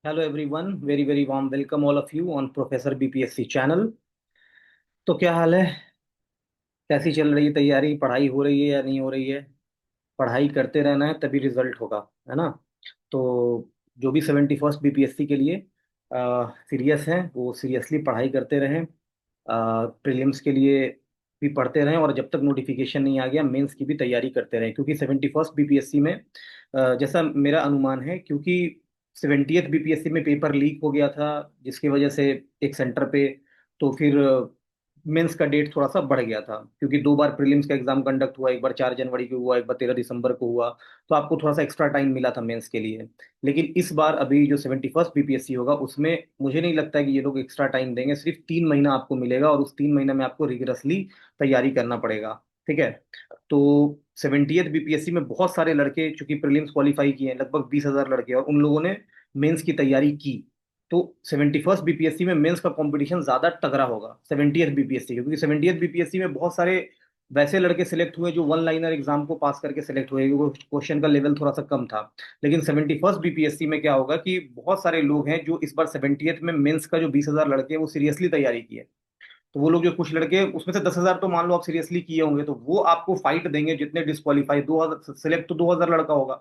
Hello everyone, very very warm welcome all of you on Professor BPSC channel। तो क्या हाल है? कैसी चल रही है तैयारी? पढ़ाई हो रही है या नहीं हो रही है? पढ़ाई करते रहना है तभी रिजल्ट होगा, है ना? तो जो भी 71st बीपीएससी के लिए सीरियस हैं वो सीरियसली पढ़ाई करते रहें। प्रीलिम्स के लिए भी पढ़ते रहें और जब तक नोटिफिकेशन नहीं आ गया मेंस की भी तैयारी करते रहें, क्योंकि 71st बीपीएससी में जैसा मेरा अनुमान है, क्योंकि 70th बीपीएससी में पेपर लीक हो गया था जिसकी वजह से एक सेंटर पे, तो फिर मेंस का डेट थोड़ा सा बढ़ गया था, क्योंकि दो बार प्रीलिम्स का एग्जाम कंडक्ट हुआ, एक बार 4 जनवरी को हुआ, एक बार 13 दिसंबर को हुआ। तो आपको थोड़ा सा एक्स्ट्रा टाइम मिला था मेंस के लिए। लेकिन इस बार अभी जो 71st बीपीएससी होगा उसमें मुझे नहीं लगता है कि ये लोग एक्स्ट्रा टाइम देंगे। सिर्फ 3 महीना आपको मिलेगा और उस 3 महीना में आपको रिगरसली तैयारी करना पड़ेगा। ठीक है? तो 70th बीपीएससी में बहुत सारे लड़के चूंकि प्रीलिम्स क्वालिफाई किए हैं, लगभग 20,000 लड़के, और उन लोगों ने मेंस की तैयारी की। तो 71st बीपीएससी में मेंस का कंपटीशन ज्यादा तगड़ा होगा 70th बीपीएससी के, क्योंकि 70th बीपीएससी में बहुत सारे वैसे लड़के सिलेक्ट हुए जो वन लाइनर एग्जाम को पास करके सिलेक्ट हुए, क्योंकि क्वेश्चन का लेवल थोड़ा सा कम था। लेकिन 71st बीपीएससी में क्या होगा कि बहुत सारे लोग हैं जो इस बार 70th में मेंस का जो 20,000 लड़के हैं वो सीरियसली तैयारी किए। तो वो लोग जो कुछ लड़के उसमें से 10,000 तो मान लो आप सीरियसली किए होंगे, तो वो आपको फाइट देंगे। जितने डिस्qualify 2,000 सिलेक्ट तो 2,000 लड़का होगा,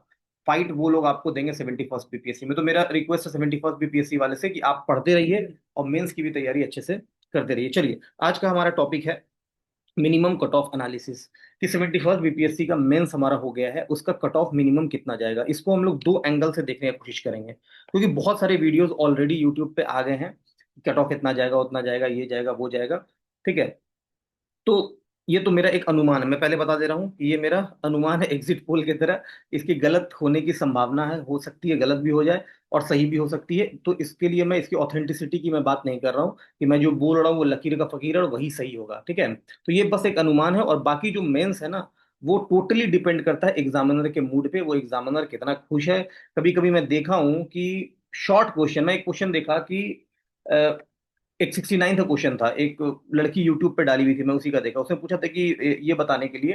फाइट वो लोग आपको देंगे 71st बीपीएससी में। तो मेरा रिक्वेस्ट है 71st बीपीएससी वाले से कि आप पढ़ते रहिए और मेंस की भी तैयारी अच्छे से करते रहिए। चलिए, आज का हमारा टॉपिक है मिनिमम कट ऑफ एनालिसिस। कि 71st बीपीएससी का मेंस हमारा हो गया है, उसका कट ऑफ मिनिमम कितना जाएगा, इसको हम लोग दो एंगल से देखने की कोशिश करेंगे, क्योंकि बहुत सारे वीडियोस ऑलरेडी यूट्यूब पे आ गए हैं। कट ऑफ इतना जाएगा, उतना जाएगा, ये जाएगा, वो जाएगा। ठीक है? तो ये तो मेरा एक अनुमान है, मैं पहले बता दे रहा हूँ कि ये मेरा अनुमान है, एग्जिट पोल की तरह। इसकी गलत होने की संभावना है, हो सकती है गलत भी हो जाए और सही भी हो सकती है। तो इसके लिए मैं इसकी ऑथेंटिसिटी की मैं बात नहीं कर रहा हूँ कि मैं जो बोल रहा हूँ वो लकीर का फकीर है और वही सही होगा। ठीक है? तो ये बस एक अनुमान है, और बाकी जो मेंस है ना, वो टोटली डिपेंड करता है एग्जामिनर के मूड पे, वो एग्जामिनर कितना खुश है। कभी कभी मैं देखा हूँ कि शॉर्ट क्वेश्चन, मैं एक क्वेश्चन देखा कि एक 69 का क्वेश्चन था, एक लड़की यूट्यूब पे डाली हुई थी, मैं उसी का देखा। उसने पूछा था कि ये बताने के लिए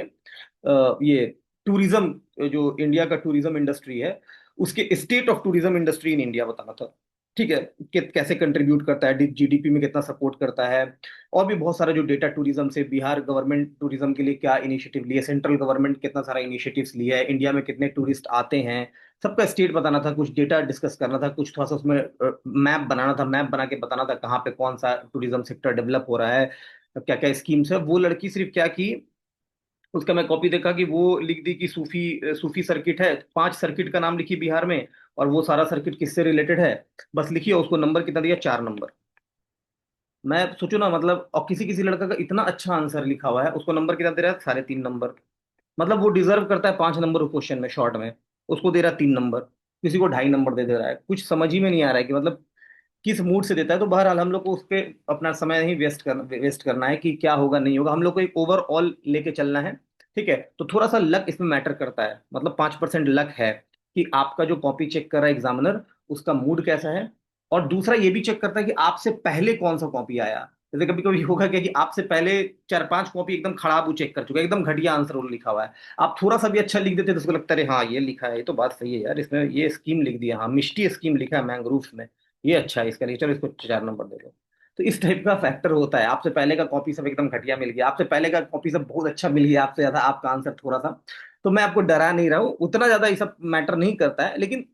ये टूरिज्म, जो इंडिया का टूरिज्म इंडस्ट्री है, उसके state of tourism industry in India बताना था। ठीक है? कि कैसे कंट्रीब्यूट करता है जीडीपी में, कितना सपोर्ट करता है, और भी बहुत सारा जो डेटा टूरिज्म से, बिहार गवर्नमेंट टूरिज्म के लिए क्या इनिशिएटिव लिए, सेंट्रल गवर्नमेंट कितना सारा इनिशिएटिव्स लिया है, इंडिया में कितने टूरिस्ट आते हैं, सबका स्टेट बताना था, कुछ डेटा डिस्कस करना था, कुछ थोड़ा सा उसमें मैप बनाना था, मैप बना के बताना था कहाँ पे कौन सा टूरिज्म सेक्टर डेवलप हो रहा है, क्या क्या स्कीम्स है। वो लड़की सिर्फ क्या की, उसका मैं कॉपी देखा कि वो लिख दी कि सूफी सर्किट है, 5 सर्किट का नाम लिखी बिहार में, और वो सारा सर्किट किससे रिलेटेड है बस लिखी, और उसको नंबर कितना दिया, 4 नंबर। मैं सोचू ना, मतलब, और किसी किसी लड़का का इतना अच्छा आंसर लिखा हुआ है, उसको नंबर कितना दे रहा है, 3.5 नंबर। मतलब वो डिजर्व करता है 5 नंबर क्वेश्चन में, शॉर्ट में, उसको दे रहा है 3 नंबर। किसी को 2.5 नंबर दे दे रहा है। कुछ समझ ही में नहीं आ रहा है कि मतलब किस मूड से देता है। तो बहरहाल हम लोग को उस पर अपना समय नहीं वेस्ट करना है कि क्या होगा नहीं होगा, हम लोग को एक ओवरऑल लेके चलना है। ठीक है? तो थोड़ा सा लक इसमें मैटर करता है, मतलब 5% लक है कि आपका जो कॉपी चेक कर रहा है एग्जामिनर, उसका मूड कैसा है। और दूसरा ये भी चेक करता है कि आपसे पहले कौन सा कॉपी आया। जैसे कभी कभी होगा क्या कि आपसे पहले 4-5 कॉपी एकदम खराब वो चेक कर चुका है, एकदम घटिया आंसर वो लिखा हुआ है। आप थोड़ा सा भी अच्छा लिख देते तो उसको लगता है, हाँ ये लिखा है, ये तो बात सही है यार, इसमें ये स्कीम लिख दिया, हाँ मिष्टी स्कीम लिखा है मैंग्रोव्स में, ये अच्छा है इसका लिए, चलो इसको 4 नंबर दे दो। तो इस टाइप का फैक्टर होता है। आपसे पहले का कॉपी सब एकदम घटिया मिल गया, आपसे पहले का कॉपी सब बहुत अच्छा मिल गया, आपसे ज्यादा आपका आंसर थोड़ा सा। तो मैं आपको डरा नहीं रहा हूँ, उतना ज्यादा ये सब मैटर नहीं करता है, लेकिन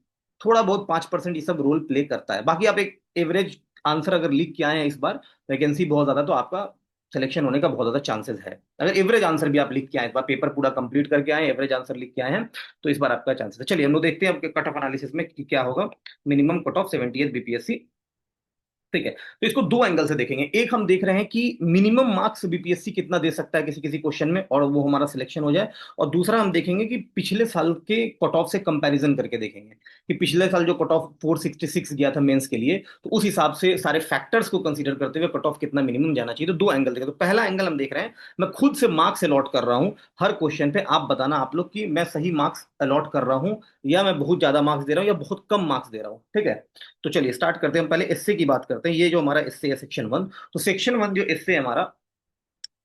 थोड़ा बहुत 5% ये सब रोल प्ले करता है। बाकी आप एक एवरेज आंसर अगर लिख के आए हैं इस बार, वैकेंसी बहुत ज्यादा, तो आपका सिलेक्शन होने का बहुत ज्यादा चांसेस है। अगर एवरेज आंसर भी आप लिख के आए, इस बार पेपर पूरा कंप्लीट करके आए, एवरेज आंसर लिख के आए हैं, तो इस बार आपका चांसेस है। चलिए हम लोग देखते हैं आपके कट ऑफ एनालिसिस में कि क्या होगा minimum cut off 70th BPSC. ठीक है? तो इसको दो एंगल से देखेंगे। एक हम देख रहे हैं कि मिनिमम मार्क्स बीपीएससी कितना दे सकता है किसी किसी क्वेश्चन में, और वो हमारा सिलेक्शन हो जाए। और दूसरा हम देखेंगे कि पिछले साल के कट ऑफ से कंपैरिजन करके देखेंगे कि पिछले साल जो कट ऑफ 466 गया था मेंस के लिए, तो उस हिसाब से सारे फैक्टर्स को कंसीडर करते हुए कट ऑफ कितना मिनिमम जाना चाहिए। तो दो एंगल देखें। तो पहला एंगल हम देख रहे हैं, मैं खुद से मार्क्स अलॉट कर रहा हूं हर क्वेश्चन पे। आप बताना आप लोग कि मैं सही मार्क्स अलॉट कर रहा हूं या मैं बहुत ज्यादा मार्क्स दे रहा हूं या बहुत कम मार्क्स दे रहा हूं। ठीक है? तो चलिए स्टार्ट करते हैं। हम पहले एसए की बात करते हैं। ये जो हमारा एसए है सेक्शन 1, तो सेक्शन 1 जो एसए है हमारा,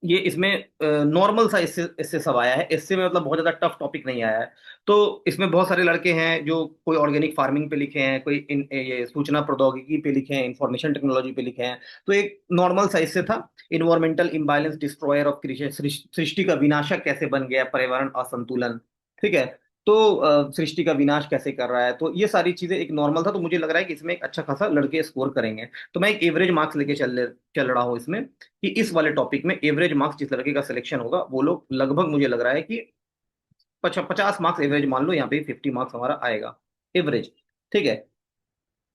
ये इसमें नॉर्मल सा इससे इससे सब आया है। इससे में मतलब बहुत ज्यादा टफ टॉपिक नहीं आया है। तो इसमें बहुत सारे लड़के हैं जो कोई ऑर्गेनिक फार्मिंग पे लिखे हैं, कोई ये सूचना प्रौद्योगिकी पे लिखे हैं, इंफॉर्मेशन टेक्नोलॉजी पे लिखे हैं। तो एक नॉर्मल सा इससे था, environmental imbalance destroyer of creation, सृष्टि का विनाशक कैसे बन गया पर्यावरण असंतुलन। ठीक है। तो सृष्टि का विनाश कैसे कर रहा है, तो ये सारी चीजें एक नॉर्मल था। तो मुझे लग रहा है कि इसमें एक अच्छा खासा लड़के स्कोर करेंगे। तो मैं एक एवरेज मार्क्स लेके चल रहा हूँ इसमें, कि इस वाले टॉपिक में एवरेज मार्क्स जिस लड़के का सिलेक्शन होगा वो लोग लगभग मुझे लग रहा है कि 50 मार्क्स एवरेज मान लो, यहाँ पे 50 मार्क्स हमारा आएगा एवरेज। ठीक है।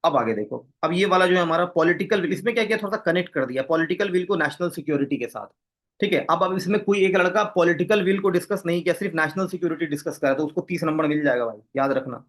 अब आगे देखो, अब ये वाला जो है हमारा पॉलिटिकल विल, इसमें क्या किया, थोड़ा सा कनेक्ट कर दिया पॉलिटिकल विल को नेशनल सिक्योरिटी के साथ। ठीक है। अब इसमें कोई एक लड़का पॉलिटिकल विल को डिस्कस नहीं किया, सिर्फ नेशनल सिक्योरिटी डिस्कस करा, तो उसको 30 नंबर मिल जाएगा भाई, याद रखना।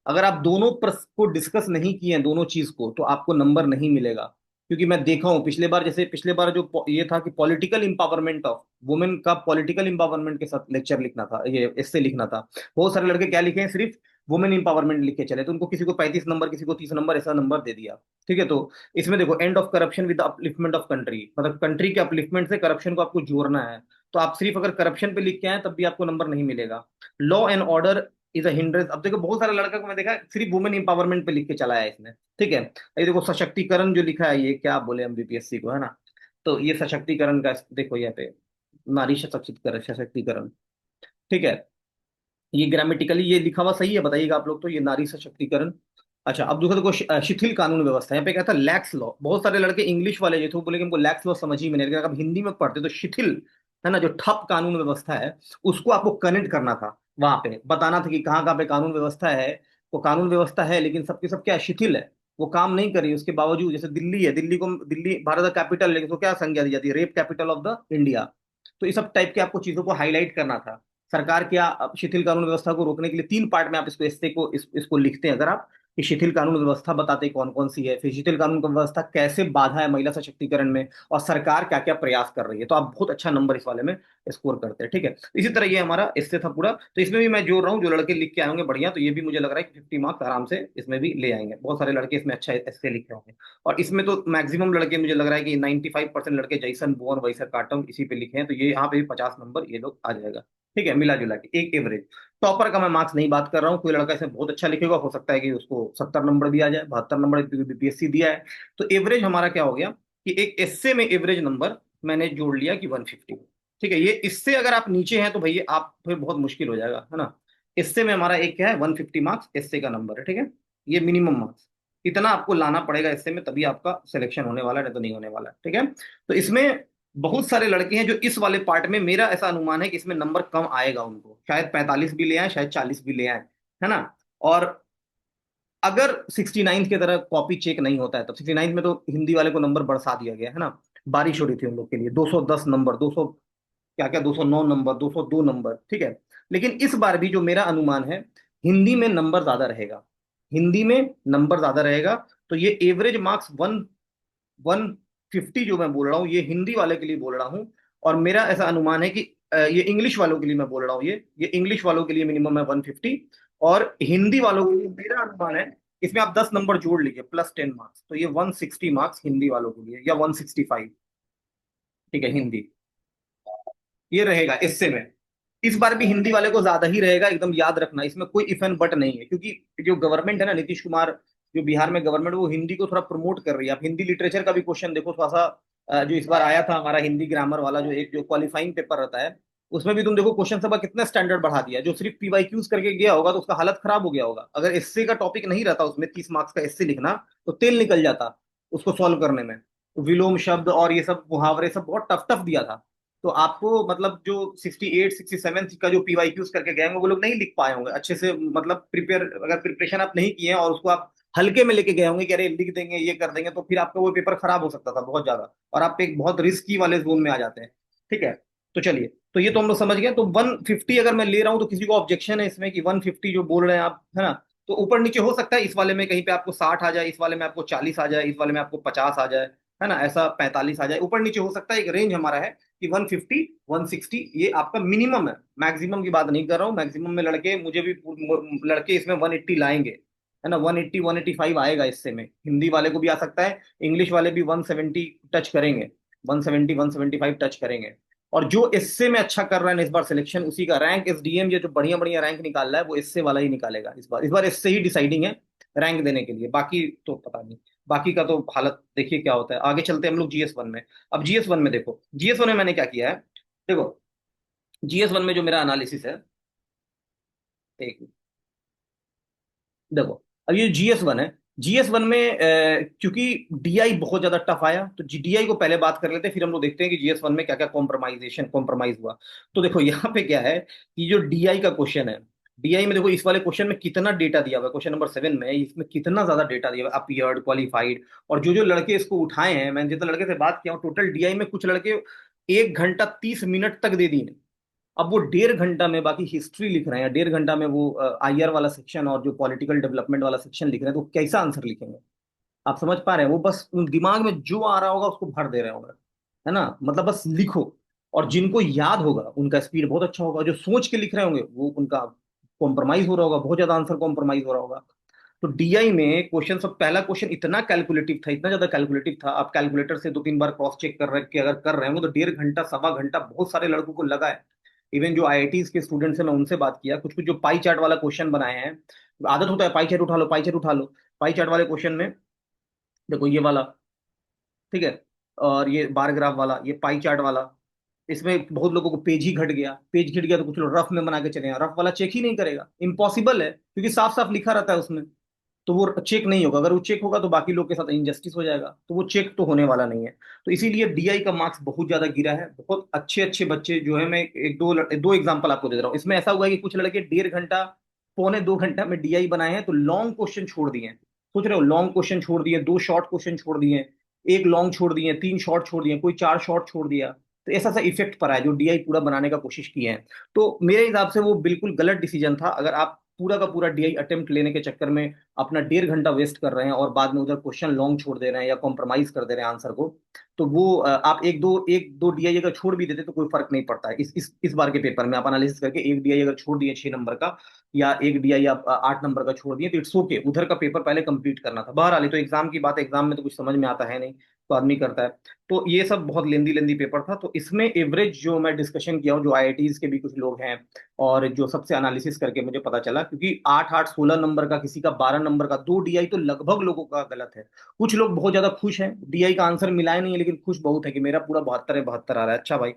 अगर आप दोनों को डिस्कस नहीं किए हैं, दोनों चीज को, तो आपको नंबर नहीं मिलेगा। क्योंकि मैं देखा हूं पिछले बार, जैसे पिछले बार जो ये था कि पॉलिटिकल इंपावरमेंट ऑफ वुमेन का, पॉलिटिकल इंपावरमेंट के साथ लेक्चर लिखना था, ये इससे लिखना था। बहुत सारे लड़के क्या लिखे हैं, सिर्फ वुमेन इंपावरमेंट लिख के चले, तो उनको किसी को 35 नंबर, किसी को 30 नंबर, ऐसा नंबर दे दिया। ठीक है। तो इसमें देखो, end of corruption with upliftment of country, मतलब कंट्री के अपलिफ्टमेंट से करप्शन को आपको जोड़ना है। तो आप सिर्फ अगर करप्शन पे लिख के आए तब भी आपको नंबर नहीं मिलेगा। Law and order is a hindrance, अब देखो बहुत सारे लड़का को मैं देखा सिर्फ वुमेन इंपावरमेंट पे लिख के चला है इसने। ठीक है। ये देखो सशक्तिकरण जो लिखा है, ये क्या बोले हम बीपीएससी को, है ना। तो ये सशक्तिकरण का देखो यहाँ पे, नारी सशक्तिकरण, सशक्तिकरण। ठीक है। ये ग्रामेटिकली ये लिखा हुआ सही है, बताइएगा आप लोग, तो ये नारी सशक्तिकरण। अच्छा, अब देखो शिथिल कानून व्यवस्था, यहाँ पे क्या था, लैक्स लॉ। बहुत सारे लड़के इंग्लिश वाले जो थे वो बोले कि हमको लैक्स लॉ समझ ही में नहीं, लेकिन अगर आप हिंदी में पढ़ते तो शिथिल, है ना, जो ठप कानून व्यवस्था है, उसको आपको कनेक्ट करना था। वहां पे बताना था कि कहाँ कहाँ पे कानून व्यवस्था है। वो कानून व्यवस्था है लेकिन सबके सब क्या है, शिथिल है। वो काम नहीं कर रही, उसके बावजूद, जैसे दिल्ली है, दिल्ली को, दिल्ली भारत का कैपिटल, लेकिन उसको क्या संज्ञा दी जाती है, rape capital of the India. तो इस सब टाइप के आपको चीजों को हाईलाइट करना था। सरकार क्या, अब शिथिल कानून व्यवस्था को रोकने के लिए 3 पार्ट में आप इसको एस्से को इसको लिखते हैं अगर आप, कि शिथिल कानून व्यवस्था बताते कौन कौन सी है, फिर शिथिल कानून व्यवस्था कैसे बाधा है महिला सशक्तिकरण में, और सरकार क्या क्या प्रयास कर रही है, तो आप बहुत अच्छा नंबर इस वाले में स्कोर करते हैं। ठीक है। इसी तरह ये हमारा इससे था पूरा। तो इसमें भी मैं जोड़ रहा हूँ, जो लड़के लिख के आएंगे बढ़िया, तो ये भी मुझे लग रहा है कि 50 मार्क्स आराम से इसमें भी ले आएंगे। बहुत सारे लड़के इसमें अच्छा एस्से लिख रहे होंगे। और इसमें तो मैक्सिमम लड़के, मुझे लग रहा है कि 95% लड़के जैसन बोर्न वैसा काटम इसी पे लिखे हैं, तो ये यहाँ पे भी 50 नंबर ये लोग आ जाएगा। ठीक है, मिला जुला के एक एवरेज। टॉपर का मैं मार्क्स नहीं बात कर रहा हूँ, कोई लड़का इसमें बहुत अच्छा लिखेगा, हो सकता है कि उसको 70 नंबर भी आ जाए, 72 नंबर बीपीएससी दिया है। तो एवरेज हमारा क्या हो गया, कि एक एसए में एवरेज नंबर मैंने जोड़ लिया कि 150। ठीक है। ये इससे अगर आप नीचे हैं तो भैया आप फिर बहुत मुश्किल हो जाएगा, है ना। इससे में हमारा एक क्या है, 150 मार्क्स एसए का नंबर है। ठीक है। ये मिनिमम मार्क्स, इतना आपको लाना पड़ेगा इससे में, तभी आपका सिलेक्शन होने वाला है, नहीं तो नहीं होने वाला है। ठीक है। तो इसमें बहुत सारे लड़के हैं जो इस वाले पार्ट में, मेरा ऐसा अनुमान है कि इसमें नंबर कम आएगा उनको, शायद 45 भी ले आए, शायद 40 भी ले आए, है ना। और अगर 69 की तरह कॉपी चेक नहीं होता है, तब 69 में तो हिंदी वाले को नंबर बढ़ा दिया गया है ना। बारिश हो रही थी उन लोग के लिए, 210 नंबर, 200 क्या क्या, 209 नंबर, 202 नंबर। ठीक है। लेकिन इस बार भी जो मेरा अनुमान है, हिंदी में नंबर ज्यादा रहेगा, हिंदी में नंबर ज्यादा रहेगा। तो ये एवरेज मार्क्स 150 जो मैं बोल रहा हूँ, ये हिंदी वाले के लिए बोल रहा हूँ। और मेरा ऐसा अनुमान है कि ये इंग्लिश वालों के लिए मैं बोल रहा हूँ, ये इंग्लिश वालों के लिए मिनिमम है 150। और हिंदी वालों के लिए मेरा अनुमान है, इसमें आप 10 नंबर जोड़ लीजिए प्लस 10 मार्क्स, तो ये 160 मार्क्स हिंदी वालों के लिए, या 165। ठीक है, हिंदी ये रहेगा इससे में। इस बार भी हिंदी वाले को ज्यादा ही रहेगा, एकदम याद रखना, इसमें कोई इफ एंड बट नहीं है। क्योंकि जो गवर्नमेंट है ना, नीतीश कुमार, जो बिहार में गवर्नमेंट, वो हिंदी को थोड़ा प्रमोट कर रही है। आप हिंदी लिटरेचर का भी क्वेश्चन देखो थोड़ा सा, जो इस बार आया था हमारा हिंदी ग्रामर वाला, जो एक जो क्वालिफाइंग पेपर रहता है, उसमें भी तुम देखो क्वेश्चन सब कितना स्टैंडर्ड बढ़ा दिया। जो सिर्फ पीवाईक्यूज करके गया होगा तो उसका हालत खराब हो गया होगा। अगर एससे का टॉपिक नहीं रहता उसमें, 30 मार्क्स का एससे लिखना, तो तेल निकल जाता उसको सॉल्व करने में। विलोम शब्द और ये सब मुहावरे सब बहुत टफ टफ दिया था। तो आपको मतलब जो 68 67 का जो पीवाईक्यूज करके गए होंगे, वो लोग नहीं लिख पाए होंगे अच्छे से, मतलब प्रिपेयर, अगर प्रिपरेशन आप नहीं किए हैं और उसको आप हल्के में लेके गए होंगे कि अरे लिख देंगे, ये कर देंगे, तो फिर आपका वो पेपर खराब हो सकता था बहुत ज्यादा, और आप एक बहुत रिस्की वाले जोन में आ जाते हैं। ठीक है। तो चलिए, तो ये तो हम लोग समझ गए। तो 150 अगर मैं ले रहा हूँ, तो किसी को ऑब्जेक्शन है इसमें कि 150 जो बोल रहे हैं आप, है ना। तो ऊपर नीचे हो सकता है, इस वाले में कहीं पे आपको 60 आ जाए, इस वाले में आपको 40 आ जाए, इस वाले में आपको 50 आ जाए, है ना, ऐसा 45 आ जाए, ऊपर नीचे हो सकता है। एक रेंज हमारा है कि 150 160 ये आपका मिनिमम है, मैक्सिमम की बात नहीं कर रहा हूँ। मैक्सिमम में लड़के, मुझे भी लड़के इसमें 180 लाएंगे, है ना। 180 185 आएगा इससे में, हिंदी वाले को भी आ सकता है, इंग्लिश वाले भी 170 टच करेंगे, 170 175 टच करेंगे। और जो इससे में अच्छा कर रहा है ना इस बार सिलेक्शन, उसी का रैंक एसडीएम ये जो बढ़िया बढ़िया रैंक निकाल रहा है वो इससे वाला ही निकालेगा इस बार। इस बार इससे ही डिसाइडिंग है रैंक देने के लिए, बाकी तो पता नहीं। बाकी का तो हालत देखिए क्या होता है। आगे चलते हैं हम लोग जीएस 1 में। अब जीएस 1 में देखो, जीएस 1 में मैंने क्या किया है। देखो जीएस 1 में जो मेरा एनालिसिस है, एक देखो, अब ये जीएस 1 है। जीएस 1 में क्योंकि डीआई बहुत ज्यादा टफ आया, तो डीआई को पहले बात कर लेते हैं, फिर हम लोग देखते हैं कि जीएस 1 में क्या क्या कॉम्प्रोमाइज हुआ। तो देखो यहाँ पे क्या है कि जो डीआई का क्वेश्चन है, डीआई में देखो इस वाले क्वेश्चन में कितना डेटा दिया हुआ है, क्वेश्चन नंबर 7 में इसमें कितना ज्यादा डेटा दिया हुआ है, अपीयर्ड, क्वालिफाइड। और जो जो लड़के इसको उठाए हैं, मैंने जितने लड़के से बात किया हूँ, टोटल डीआई में कुछ लड़के 1 घंटा 30 मिनट तक दे दिए। अब वो 1.5 घंटा में बाकी हिस्ट्री लिख रहे हैं, 1.5 घंटा में वो आईआर वाला सेक्शन और जो पॉलिटिकल डेवलपमेंट वाला सेक्शन लिख रहे हैं, तो कैसा आंसर लिखेंगे? आप समझ पा रहे हैं? वो बस उन दिमाग में जो आ रहा होगा उसको भर दे रहे होंगे, है ना, मतलब बस लिखो। और जिनको याद होगा उनका स्पीड बहुत अच्छा होगा, जो सोच के लिख रहे होंगे वो उनका कॉम्प्रोमाइज हो रहा होगा, बहुत ज्यादा आंसर कॉम्प्रोमाइज हो रहा होगा। तो डीआई में क्वेश्चन, सब पहला क्वेश्चन इतना कैलकुलेटिव था, इतना ज्यादा कैलकुलेटिव था, आप कैलकुलेटर से 2 3 बार क्रॉस चेक कर रहे कि अगर कर रहे हो तो 1.5 घंटा 1.25 घंटा बहुत सारे लड़कों को लगा है। इवन जो आईआईटीज के स्टूडेंट्स हैं, मैं उनसे बात किया, कुछ कुछ जो पाई चार्ट वाला क्वेश्चन बनाए हैं। आदत होता है पाई चार्ट उठा लो, पाई चार्ट उठा लो। पाई चार्ट वाले क्वेश्चन में देखो ये वाला, ठीक है, और ये बार ग्राफ वाला, ये पाई चार्ट वाला, इसमें बहुत लोगों को पेज ही घट गया, पेज घट गया तो कुछ लोग रफ में बना के चले गए, रफ वाला चेक ही नहीं करेगा, इम्पॉसिबल है, क्योंकि साफ साफ लिखा रहता है उसमें। तो वो चेक नहीं होगा, अगर वो चेक होगा तो बाकी लोग के साथ इनजस्टिस हो जाएगा, तो वो चेक तो होने वाला नहीं है। तो इसीलिए डीआई का मार्क्स बहुत ज्यादा गिरा है। बहुत अच्छे अच्छे बच्चे जो है, मैं एक दो दो एग्जांपल आपको दे रहा हूँ। इसमें ऐसा हुआ है कि कुछ लड़के 1.5 घंटा 1 पौने 2 घंटा में डीआई बनाए हैं, तो लॉन्ग क्वेश्चन छोड़ दिए हैं। सोच रहे हो, लॉन्ग क्वेश्चन छोड़ दिए, 2 शॉर्ट क्वेश्चन छोड़ दिए, एक लॉन्ग छोड़ दिए, 3 शॉर्ट छोड़ दिए, कोई 4 शॉर्ट छोड़ दिया। तो ऐसा सा इफेक्ट पड़ा है जो डीआई पूरा बनाने का कोशिश किए हैं। तो मेरे हिसाब से वो बिल्कुल गलत डिसीजन था। अगर आप पूरा का पूरा डीआई अटेम्प्ट लेने के चक्कर में अपना 1.5 घंटा वेस्ट कर रहे हैं और बाद में उधर क्वेश्चन लॉन्ग छोड़ दे रहे हैं या कॉम्प्रोमाइज कर दे रहे हैं आंसर को, तो वो आप एक दो डीआई अगर छोड़ भी देते तो कोई फर्क नहीं पड़ता है। इस बार के पेपर में आप एनालिसिस करके एक डीआई अगर छोड़ दिए 6 नंबर का, या एक डीआई आप 8 नंबर का छोड़ दिए, तो इट्स ओके, उधर का पेपर पहले कंप्लीट करना था। बहरहाल ये तो एग्जाम की बात है, एग्जाम में तो कुछ समझ में आता है नहीं, तो आदमी करता है। तो ये सब बहुत लेंदी लेंदी पेपर था। तो इसमें एवरेज जो मैं डिस्कशन किया हूँ, जो आईआईटीज के भी कुछ लोग हैं और जो सबसे एनालिसिस करके मुझे पता चला, क्योंकि 8 8 16 नंबर का, किसी का 12 नंबर का, 2 डीआई तो लगभग लोगों का गलत है। कुछ लोग बहुत ज्यादा खुश हैं, डीआई का आंसर मिलाए नहीं है लेकिन खुश बहुत है कि मेरा पूरा 72 है 72 आ रहा है। अच्छा भाई,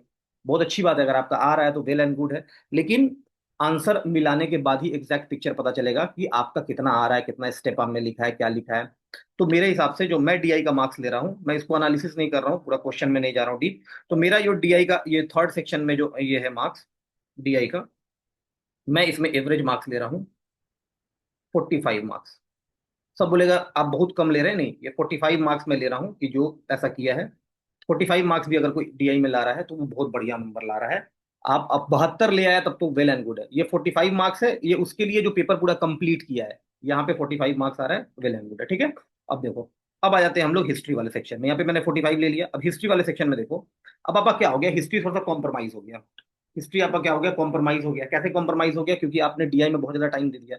बहुत अच्छी बात है, अगर आपका आ रहा है तो वेल एंड गुड है। लेकिन आंसर मिलाने के बाद ही एग्जैक्ट पिक्चर पता चलेगा कि आपका कितना आ रहा है, कितना स्टेप आपने लिखा है, क्या लिखा है। तो मेरे हिसाब से जो मैं डीआई का मार्क्स ले रहा हूँ, मैं इसको एनालिसिस नहीं कर रहा हूँ, पूरा क्वेश्चन में नहीं जा रहा हूँ डीप। तो मेरा जो डीआई का ये थर्ड सेक्शन में जो ये है मार्क्स डीआई का, मैं इसमें एवरेज मार्क्स ले रहा हूँ 45 मार्क्स। सब बोलेगा आप बहुत कम ले रहे हैं, नहीं, ये 45 मार्क्स में ले रहा हूँ कि जो ऐसा किया है। 45 मार्क्स भी अगर कोई डीआई में ला रहा है तो वो बहुत बढ़िया नंबर ला रहा है। आप अब 72 ले आया तब तो वेल एंड गुड है। ये 45 मार्क्स है, ये उसके लिए जो पेपर पूरा कंप्लीट किया है, यहाँ पे 45 मार्क्स आ रहा है, वेल एंड गुड है, ठीक है। अब देखो, अब आ जाते हैं हम लोग हिस्ट्री वाले सेक्शन में। यहाँ पे मैंने 45 ले लिया। अब हिस्ट्री वाले सेक्शन में देखो, अब आपका क्या हो गया, हिस्ट्री थोड़ा सा कॉम्प्रोमाइज हो गया। हिस्ट्री आपका क्या हो गया, कॉम्प्रोमाइज हो गया। कैसे कॉम्प्रोमाइज हो गया? क्योंकि आपने डीआई में बहुत ज्यादा टाइम दे दिया।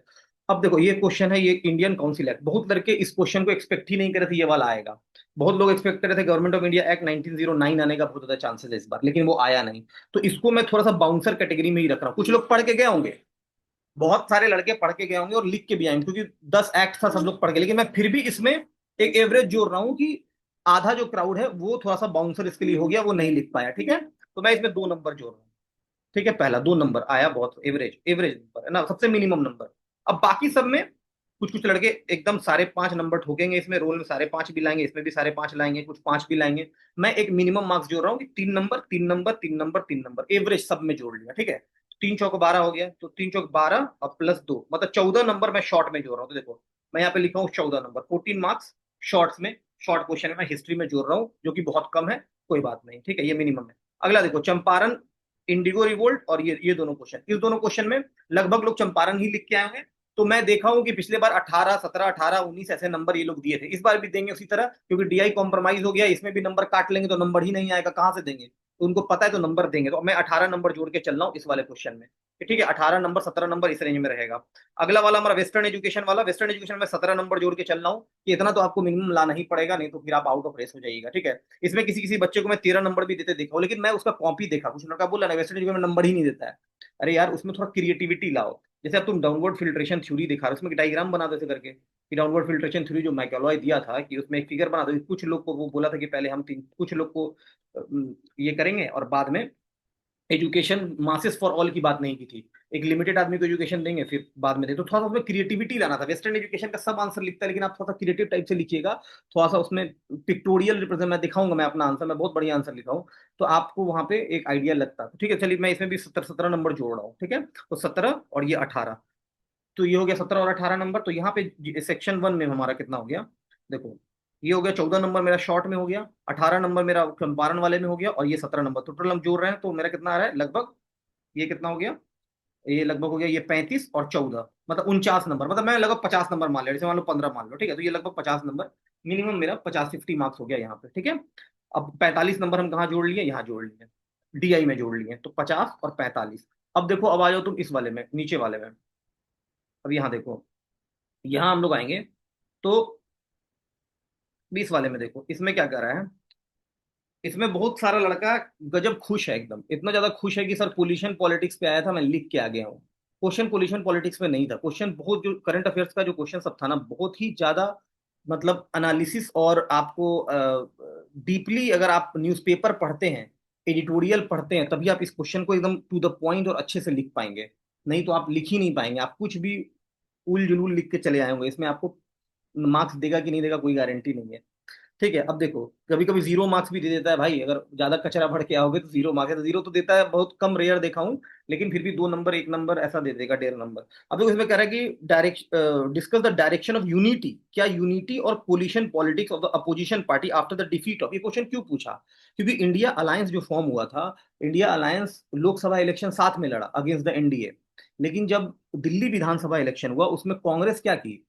अब देखो ये क्वेश्चन है, ये इंडियन काउंसिल एक्ट, बहुत लड़के इस क्वेश्चन को एक्सपेक्ट ही नहीं कर रहे थे ये वाला आएगा। बहुत लोग एक्सपेक्ट कर रहे थे गवर्नमेंट ऑफ इंडिया एक्ट 1909 आने का बहुत ज्यादा चांसेस है इस बार, लेकिन वो आया नहीं। तो इसको मैं थोड़ा सा बाउंसर कैटेगरी में ही रख रहा हूँ। कुछ लोग पढ़ के गए होंगे, बहुत सारे लड़के पढ़ के गए होंगे और लिख के भी आए होंगे, क्योंकि 10 एक्ट था, सब लोग पढ़ के, लेकिन मैं फिर भी इसमें एक एवरेज जोड़ रहा हूँ कि आधा जो क्राउड है वो थोड़ा सा बाउंसर इसके लिए हो गया, वो नहीं लिख पाया, ठीक है। तो मैं इसमें 2 नंबर जोड़ रहा हूँ, ठीक है। पहला 2 नंबर आया, बहुत एवरेज एवरेज नंबर है ना, सबसे मिनिमम नंबर। अब बाकी सब में कुछ कुछ लड़के एकदम सारे 5 नंबर ठोकेंगे, इसमें रोल में सारे 5 भी लाएंगे, इसमें भी सारे 5 लाएंगे, कुछ 5 भी लाएंगे। मैं एक मिनिमम मार्क्स जोड़ रहा हूँ कि 3 number 3 number 3 number 3 number, average सब में जोड़ लिया, ठीक है। 3 चौक 12 हो गया, तो 3 चौक 12 और +2 मतलब 14 नंबर मैं शॉर्ट में जोड़ रहा हूँ। तो देखो मैं यहाँ पे लिखा हूँ 14 नंबर, 14 मार्क्स शॉर्ट्स में, शॉर्ट क्वेश्चन में मैं हिस्ट्री में जोड़ रहा हूँ, जो कि बहुत कम है, कोई बात नहीं, ठीक है, ये मिनिमम है। अगला देखो, चंपारण इंडिगो रिवोल्ट और ये दोनों क्वेश्चन, इस दोनों क्वेश्चन में लगभग लोग चंपारण ही लिख के आए होंगे। तो मैं देखा हूं कि पिछले बार 18 17 18 19 ऐसे नंबर ये लोग दिए थे, इस बार भी देंगे उसी तरह, क्योंकि डीआई कॉम्प्रोमाइज हो गया, इसमें भी नंबर काट लेंगे तो नंबर ही नहीं आएगा, कहां से देंगे? तो उनको पता है तो नंबर देंगे। तो मैं 18 नंबर जोड़ के चल रहा हूँ इस वाले क्वेश्चन में, ठीक है, 18 नंबर 17 नंबर इस रेंज में रहेगा। अगला वाला हमारा वेस्टर्न एजुकेशन वाला, वेस्टर्न एजुकेशन में 17 नंबर जोड़ के चल रहा हूँ, कि इतना तो आपको मिनिमम लाना ही पड़ेगा, नहीं तो फिर आप आउट ऑफ रेस हो जाइएगा, ठीक है। इसमें किसी किसी बच्चे को मैं 13 नंबर भी देते देखा हूँ, लेकिन मैं उसका कॉपी देखा, कुछ लड़का बोला ना वेस्टर्न एजुकेशन में नंबर ही नहीं देता है। अरे यार उसमें थोड़ा क्रिएटिविटी लाओ। जैसे अब तुम डाउनवर्ड फिल्ट्रेशन थ्योरी दिखा रहे हो, उसमें डायग्राम बना दो ऐसे करके, कि डाउनवर्ड फिल्ट्रेशन थ्योरी जो मैकेलॉय दिया था, कि उसमें एक फिगर बना दो। कुछ लोग को वो बोला था कि पहले हम तीन, कुछ लोग को ये करेंगे, और बाद में एजुकेशन मासेस फॉर ऑल की बात नहीं की थी, एक लिमिटेड आदमी को एजुकेशन देंगे फिर बाद में दे। तो थोड़ा सा उसमें क्रिएटिविटी लाना था। वेस्टर्न एजुकेशन का सब आंसर लिखता है, लेकिन आप थोड़ा सा क्रिएटिव टाइप से लिखिएगा, थोड़ा सा उसमें पिक्टोरियल रिप्रेजेंट, मैं दिखाऊंगा, मैं अपना आंसर, मैं बहुत बढ़िया आंसर लिखा हूँ, तो आपको वहां पे एक आइडिया लगता है। तो ठीक है, चलिए मैं इसमें भी 17 नंबर जोड़ रहा हूँ, ठीक है। तो 17 और ये 18, तो ये हो गया 17 और 18 नंबर। तो यहाँ पे सेक्शन 1 में हमारा कितना हो गया, देखो, ये हो गया 14 नंबर मेरा शॉर्ट में हो गया, 18 नंबर मेरा कंपारण वाले में हो गया, और ये 17 नंबर, टोटल हम जोड़ रहे हैं तो मेरा कितना आ रहा है लगभग, ये कितना हो गया, ये लगभग हो गया, ये 35 और 14 मतलब 49 नंबर, मतलब मैं लगभग 50 नंबर मान लिया, जैसे मान लो 15 मान लो, ठीक है। तो ये लगभग 50 नंबर मिनिमम मेरा 50 मार्क्स हो गया यहाँ पे, ठीक है। अब 45 नंबर हम कहाँ जोड़ लिए, यहाँ जोड़ लिए, डीआई में जोड़ लिए, तो 50 और 45। अब देखो, अब आ जाओ तुम इस वाले में, नीचे वाले में। अब यहाँ देखो, यहाँ हम लोग आएंगे तो 20 वाले में देखो, इसमें क्या कर रहा है, इसमें बहुत सारा लड़का गजब खुश है, एकदम इतना ज्यादा खुश है कि सर पोल्यूशन पॉलिटिक्स पे आया था, मैं लिख के आ गया हूँ। क्वेश्चन पोल्यूशन पॉलिटिक्स में नहीं था, क्वेश्चन बहुत, जो करंट अफेयर्स का जो क्वेश्चन सब था ना, बहुत ही ज्यादा, मतलब एनालिसिस, और आपको डीपली अगर आप न्यूज़पेपर पढ़ते हैं, एडिटोरियल पढ़ते हैं, तभी आप इस क्वेश्चन को एकदम टू द पॉइंट और अच्छे से लिख पाएंगे। नहीं तो आप लिख ही नहीं पाएंगे, आप कुछ भी उल जुलूल लिख के चले आए होंगे, इसमें आपको मार्क्स देगा कि नहीं देगा कोई गारंटी नहीं है। ठीक है, अब देखो, कभी कभी जीरो मार्क्स भी दे देता है भाई, अगर ज्यादा कचरा भर के आओगे तो जीरो मार्क्स है, तो जीरो तो देता है, बहुत कम रेयर देखा हूं, लेकिन फिर भी 2 नंबर 1 नंबर ऐसा दे देगा, 1.5 नंबर। अब देखो इसमें कह रहा है कि discuss the direction of unity, क्या यूनिटी और position politics of the opposition party after the defeat of, ये क्वेश्चन क्यों पूछा, क्योंकि इंडिया अलायंस जो फॉर्म हुआ था, इंडिया अलायंस लोकसभा इलेक्शन साथ में लड़ा अगेंस्ट द एनडीए, लेकिन जब दिल्ली विधानसभा इलेक्शन हुआ उसमें कांग्रेस क्या की,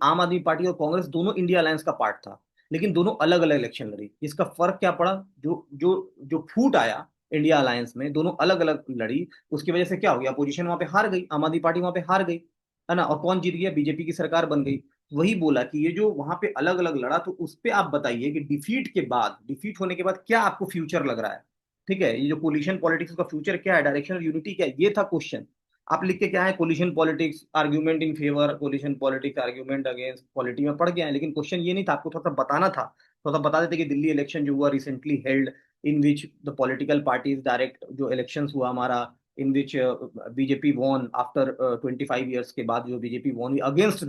आम आदमी पार्टी और कांग्रेस दोनों इंडिया अलायंस का पार्ट था, लेकिन दोनों अलग अलग इलेक्शन लड़ी। इसका फर्क क्या पड़ा, जो जो जो फूट आया इंडिया अलायंस में, दोनों अलग अलग लड़ी, उसकी वजह से क्या हो गया, अपोजिशन वहां पे हार गई, आम आदमी पार्टी वहां पे हार गई, है ना। और कौन जीत गया, बीजेपी की सरकार बन गई। वही बोला कि ये जो वहां पे अलग अलग लड़ा, तो उस पे आप बताइए कि डिफीट के बाद, डिफीट होने के बाद क्या आपको फ्यूचर लग रहा है, ठीक है। ये जो पोलिशन पॉलिटिक्स का फ्यूचर क्या है, डायरेक्शन ऑफ यूनिटी क्या है, ये था क्वेश्चन। आप लिख के क्या है, coalition politics argument in favour, coalition politics argument against, polity में पढ़ गया है, लेकिन क्वेश्चन ये नहीं था, आपको थोड़ा सा बताना था। थोड़ा सा बता देते कि दिल्ली इलेक्शन जो हुआ recently held, in which the political parties direct, जो इलेक्शंस हुआ हमारा, इन विच बीजेपी वॉन आफ्टर 25 ईयर्स के बाद, जो बीजेपी वॉन अगेंस्ट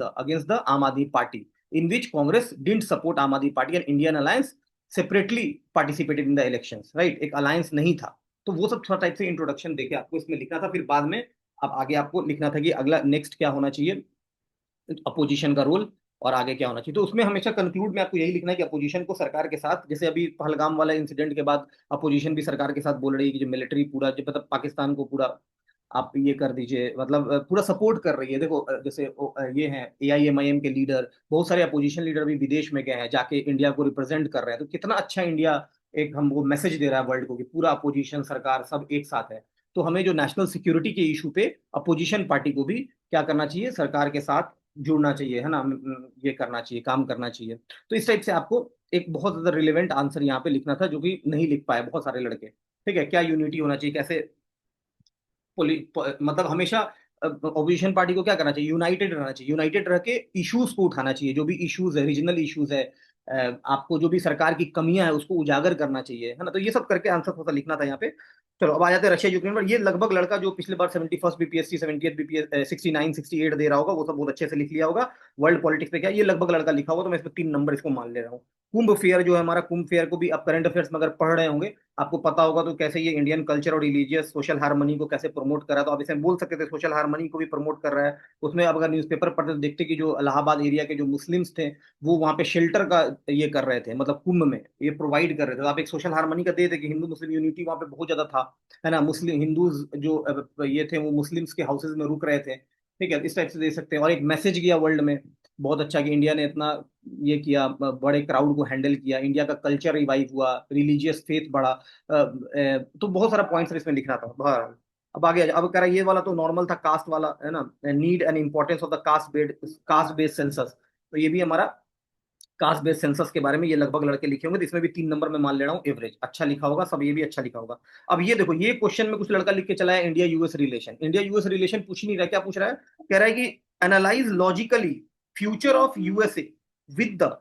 द आम आदमी party, in which Congress didn't support आम आदमी party and Indian alliance separately participated in the elections, right, एक अलायंस नहीं था। तो वो सब थोड़ा टाइप से इंट्रोडक्शन देके आपको इसमें लिखना था, फिर बाद में अब आगे आपको लिखना था कि अगला नेक्स्ट क्या होना चाहिए, अपोजिशन का रोल, और आगे क्या होना चाहिए। तो उसमें हमेशा कंक्लूड में आपको यही लिखना है कि अपोजिशन को सरकार के साथ, जैसे अभी पहलगाम वाला इंसिडेंट के बाद अपोजिशन भी सरकार के साथ बोल रही है कि जो मिलिट्री पूरा, जो मतलब पाकिस्तान को पूरा आप ये कर दीजिए, मतलब पूरा सपोर्ट कर रही है। देखो जैसे ये हैं एआईएमआईएम के लीडर, बहुत सारे अपोजिशन लीडर भी विदेश में गए हैं, जाके इंडिया को रिप्रेजेंट कर रहे हैं, तो कितना अच्छा इंडिया एक हमको मैसेज दे रहा है वर्ल्ड को, कि पूरा अपोजिशन सरकार सब एक साथ है। तो हमें जो नेशनल सिक्योरिटी के इशू पे अपोजिशन पार्टी को भी क्या करना चाहिए, सरकार के साथ जुड़ना चाहिए, है ना, ये करना चाहिए, काम करना चाहिए। तो इस टाइप से आपको एक बहुत ज्यादा रिलेवेंट आंसर यहाँ पे लिखना था, जो कि नहीं लिख पाए बहुत सारे लड़के। ठीक है, क्या यूनिटी होना चाहिए, कैसे मतलब हमेशा ऑपोजिशन पार्टी को क्या करना चाहिए, यूनाइटेड रहना चाहिए, यूनाइटेड रह के इश्यूज को उठाना चाहिए, जो भी इश्यूज है, रीजनल इश्यूज है, आपको जो भी सरकार की कमियां है उसको उजागर करना चाहिए, है ना। तो ये सब करके आंसर थोड़ा सा लिखना था यहाँ पे। चलो अब आ जाते हैं रशिया यूक्रेन पर। ये लगभग लड़का जो पिछले बार 71st बीपीएससी, 70th बीपीएस, 69 68 दे रहा होगा, वो सब बहुत अच्छे से लिख लिया होगा। वर्ल्ड पॉलिटिक्स पे क्या ये लगभग लड़का लिखा होगा, तो मैं इसमें 3 नंबर इसको मान ले रहा हूँ। कुंभ फेयर जो है हमारा, कुंभ फेयर को भी आप करंट अफेयर्स में अगर पढ़ रहे होंगे, आपको पता होगा तो कैसे ये इंडियन कल्चर और रिलीजियस सोशल हार्मनी को कैसे प्रमोट कर रहा है, तो आप इसे बोल सकते थे सोशल हार्मनी को भी प्रमोट कर रहा है। उसमें अब अगर न्यूज़पेपर पढ़ते तो देखते कि जो इलाहाबाद एरिया के जो मुस्लिम्स थे, वो वहां पे शेल्टर का ये कर रहे थे, मतलब कुंभ में ये प्रोवाइड कर रहे थे। तो आप एक सोशल हार्मनी का दे थे कि हिंदू मुस्लिम यूनिटी वहां पे बहुत ज्यादा था, है ना। मुस्लिम हिंदूज जो ये थे वो मुस्लिम्स के हाउसेज में रुक रहे थे, ठीक है, इस टाइप से दे सकते हैं। और एक मैसेज गया वर्ल्ड में बहुत अच्छा, कि इंडिया ने इतना ये किया, बड़े क्राउड को हैंडल किया, इंडिया का कल्चर रिवाइव हुआ, रिलीजियस फेथ बढ़ा, तो बहुत सारा पॉइंट्स इसमें लिखना था। बहरहाल अब आगे अब कह रहा है ये वाला तो नॉर्मल था, कास्ट वाला है ना, need and importance of the caste based census. तो ये भी हमारा कास्ट बेस्ड सेंसस के बारे में, ये लगभग लड़के लिखे होंगे, तो इसमें भी 3 नंबर में मान ले रहा हूँ एवरेज अच्छा लिखा होगा सब, ये भी अच्छा लिखा होगा। अब ये देखो, ये क्वेश्चन में कुछ लड़का लिख के चला है India US relation. India US relation पूछ ही नहीं रहा, क्या पूछ रहा है? कह रहा है कि analyse logically future of USA with the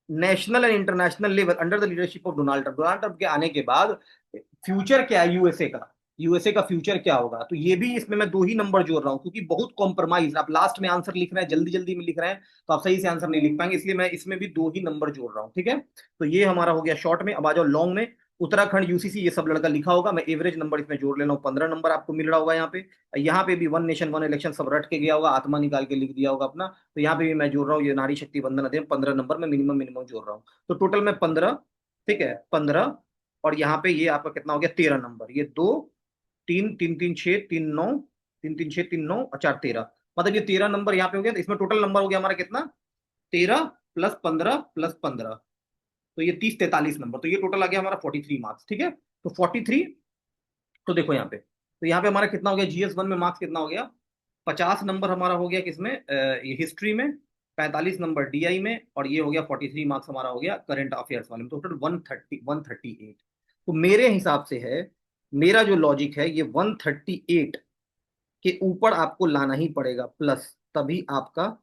national and international level under the leadership of Donald Trump. Donald Trump के आने के बाद फ्यूचर क्या है यूएसए का, यूएसए का फ्यूचर क्या होगा। तो ये भी इसमें मैं 2 ही नंबर जोड़ रहा हूँ, क्योंकि बहुत कॉम्प्रोमाइज, आप लास्ट में आंसर लिख रहे हैं, जल्दी जल्दी में लिख रहे हैं, तो आप सही से आंसर नहीं लिख पाएंगे, इसलिए मैं इसमें भी 2 ही नंबर जोड़ रहा हूँ। ठीक है, तो ये हमारा हो गया शॉर्ट में। अब आ जाओ लॉन्ग में। उत्तराखंड यूसीसी ये सब लड़का लिखा होगा, मैं एवरेज नंबर इसमें जोड़ ले रहा हूँ, 15 नंबर आपको मिल रहा होगा यहाँ पे। यहाँ पे भी वन नेशन वन इलेक्शन सब रट के गया होगा, आत्मा निकाल के लिख दिया होगा अपना। तो यहाँ पे भी मैं जोड़ रहा हूँ ये नारी शक्ति वंदन अधिनियम, 15 नंबर में मिनिमम मिनिमम जोड़ रहा हूँ। तो टोटल में 15, ठीक है 15, और यहाँ पे ये आपका कितना हो गया 13 नंबर। ये दो, तीन, तीन तीन छः, तीन नौ, तीन तीन छः, तीन नौ और चार 13, मतलब ये 13 नंबर यहाँ पे हो गया। तो इसमें टोटल नंबर हो गया हमारा कितना, 13 + 15 + 15, तो ये 30 43 नंबर। तो ये टोटल आ गया हमारा 43 मार्क्स। ठीक है, तो 43। तो देखो यहाँ पे, तो यहाँ पे हमारा कितना हो गया GS1 में मार्क्स कितना हो गया, 50 नंबर हमारा हो गया किसमें, ये हिस्ट्री में, 45 नंबर डीआई में, और ये हो गया 43 मार्क्स हमारा हो गया करंट अफेयर्स वाले में, टोटल 138। तो मेरे हिसाब से है, मेरा जो लॉजिक है, ये 138 के ऊपर आपको लाना ही पड़ेगा प्लस, तभी आपका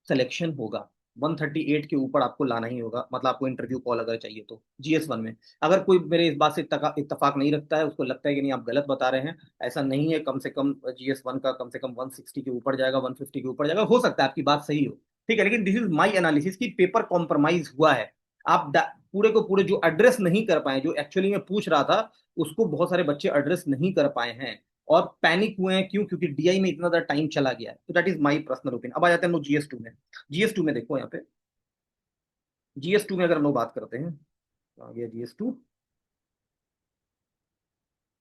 सिलेक्शन होगा। 138 के ऊपर आपको लाना ही होगा, मतलब आपको इंटरव्यू कॉल अगर चाहिए तो GS1 में। अगर कोई मेरे इस बात से इत्तेफाक नहीं रखता है, उसको लगता है कि नहीं आप गलत बता रहे हैं, ऐसा नहीं है, कम से कम GS1 का कम से कम 160 के ऊपर जाएगा, 150 के ऊपर जाएगा, हो सकता है आपकी बात सही हो, ठीक है, लेकिन दिस इज माई एनालिसिस की पेपर कॉम्प्रोमाइज हुआ है। आप पूरे को पूरे जो एड्रेस नहीं कर पाए, जो एक्चुअली में पूछ रहा था, उसको बहुत सारे बच्चे एड्रेस नहीं कर पाए हैं, और पैनिक हुए हैं, क्यों? क्योंकि डीआई में इतना ज्यादा टाइम चला गया है। तो that is my personal opinion. अब आ जाते हैं हम लोग GS2 में। GS2 में देखो यहाँ पे, GS2 में अगर हम लोग बात करते हैं, तो आ गया GS2,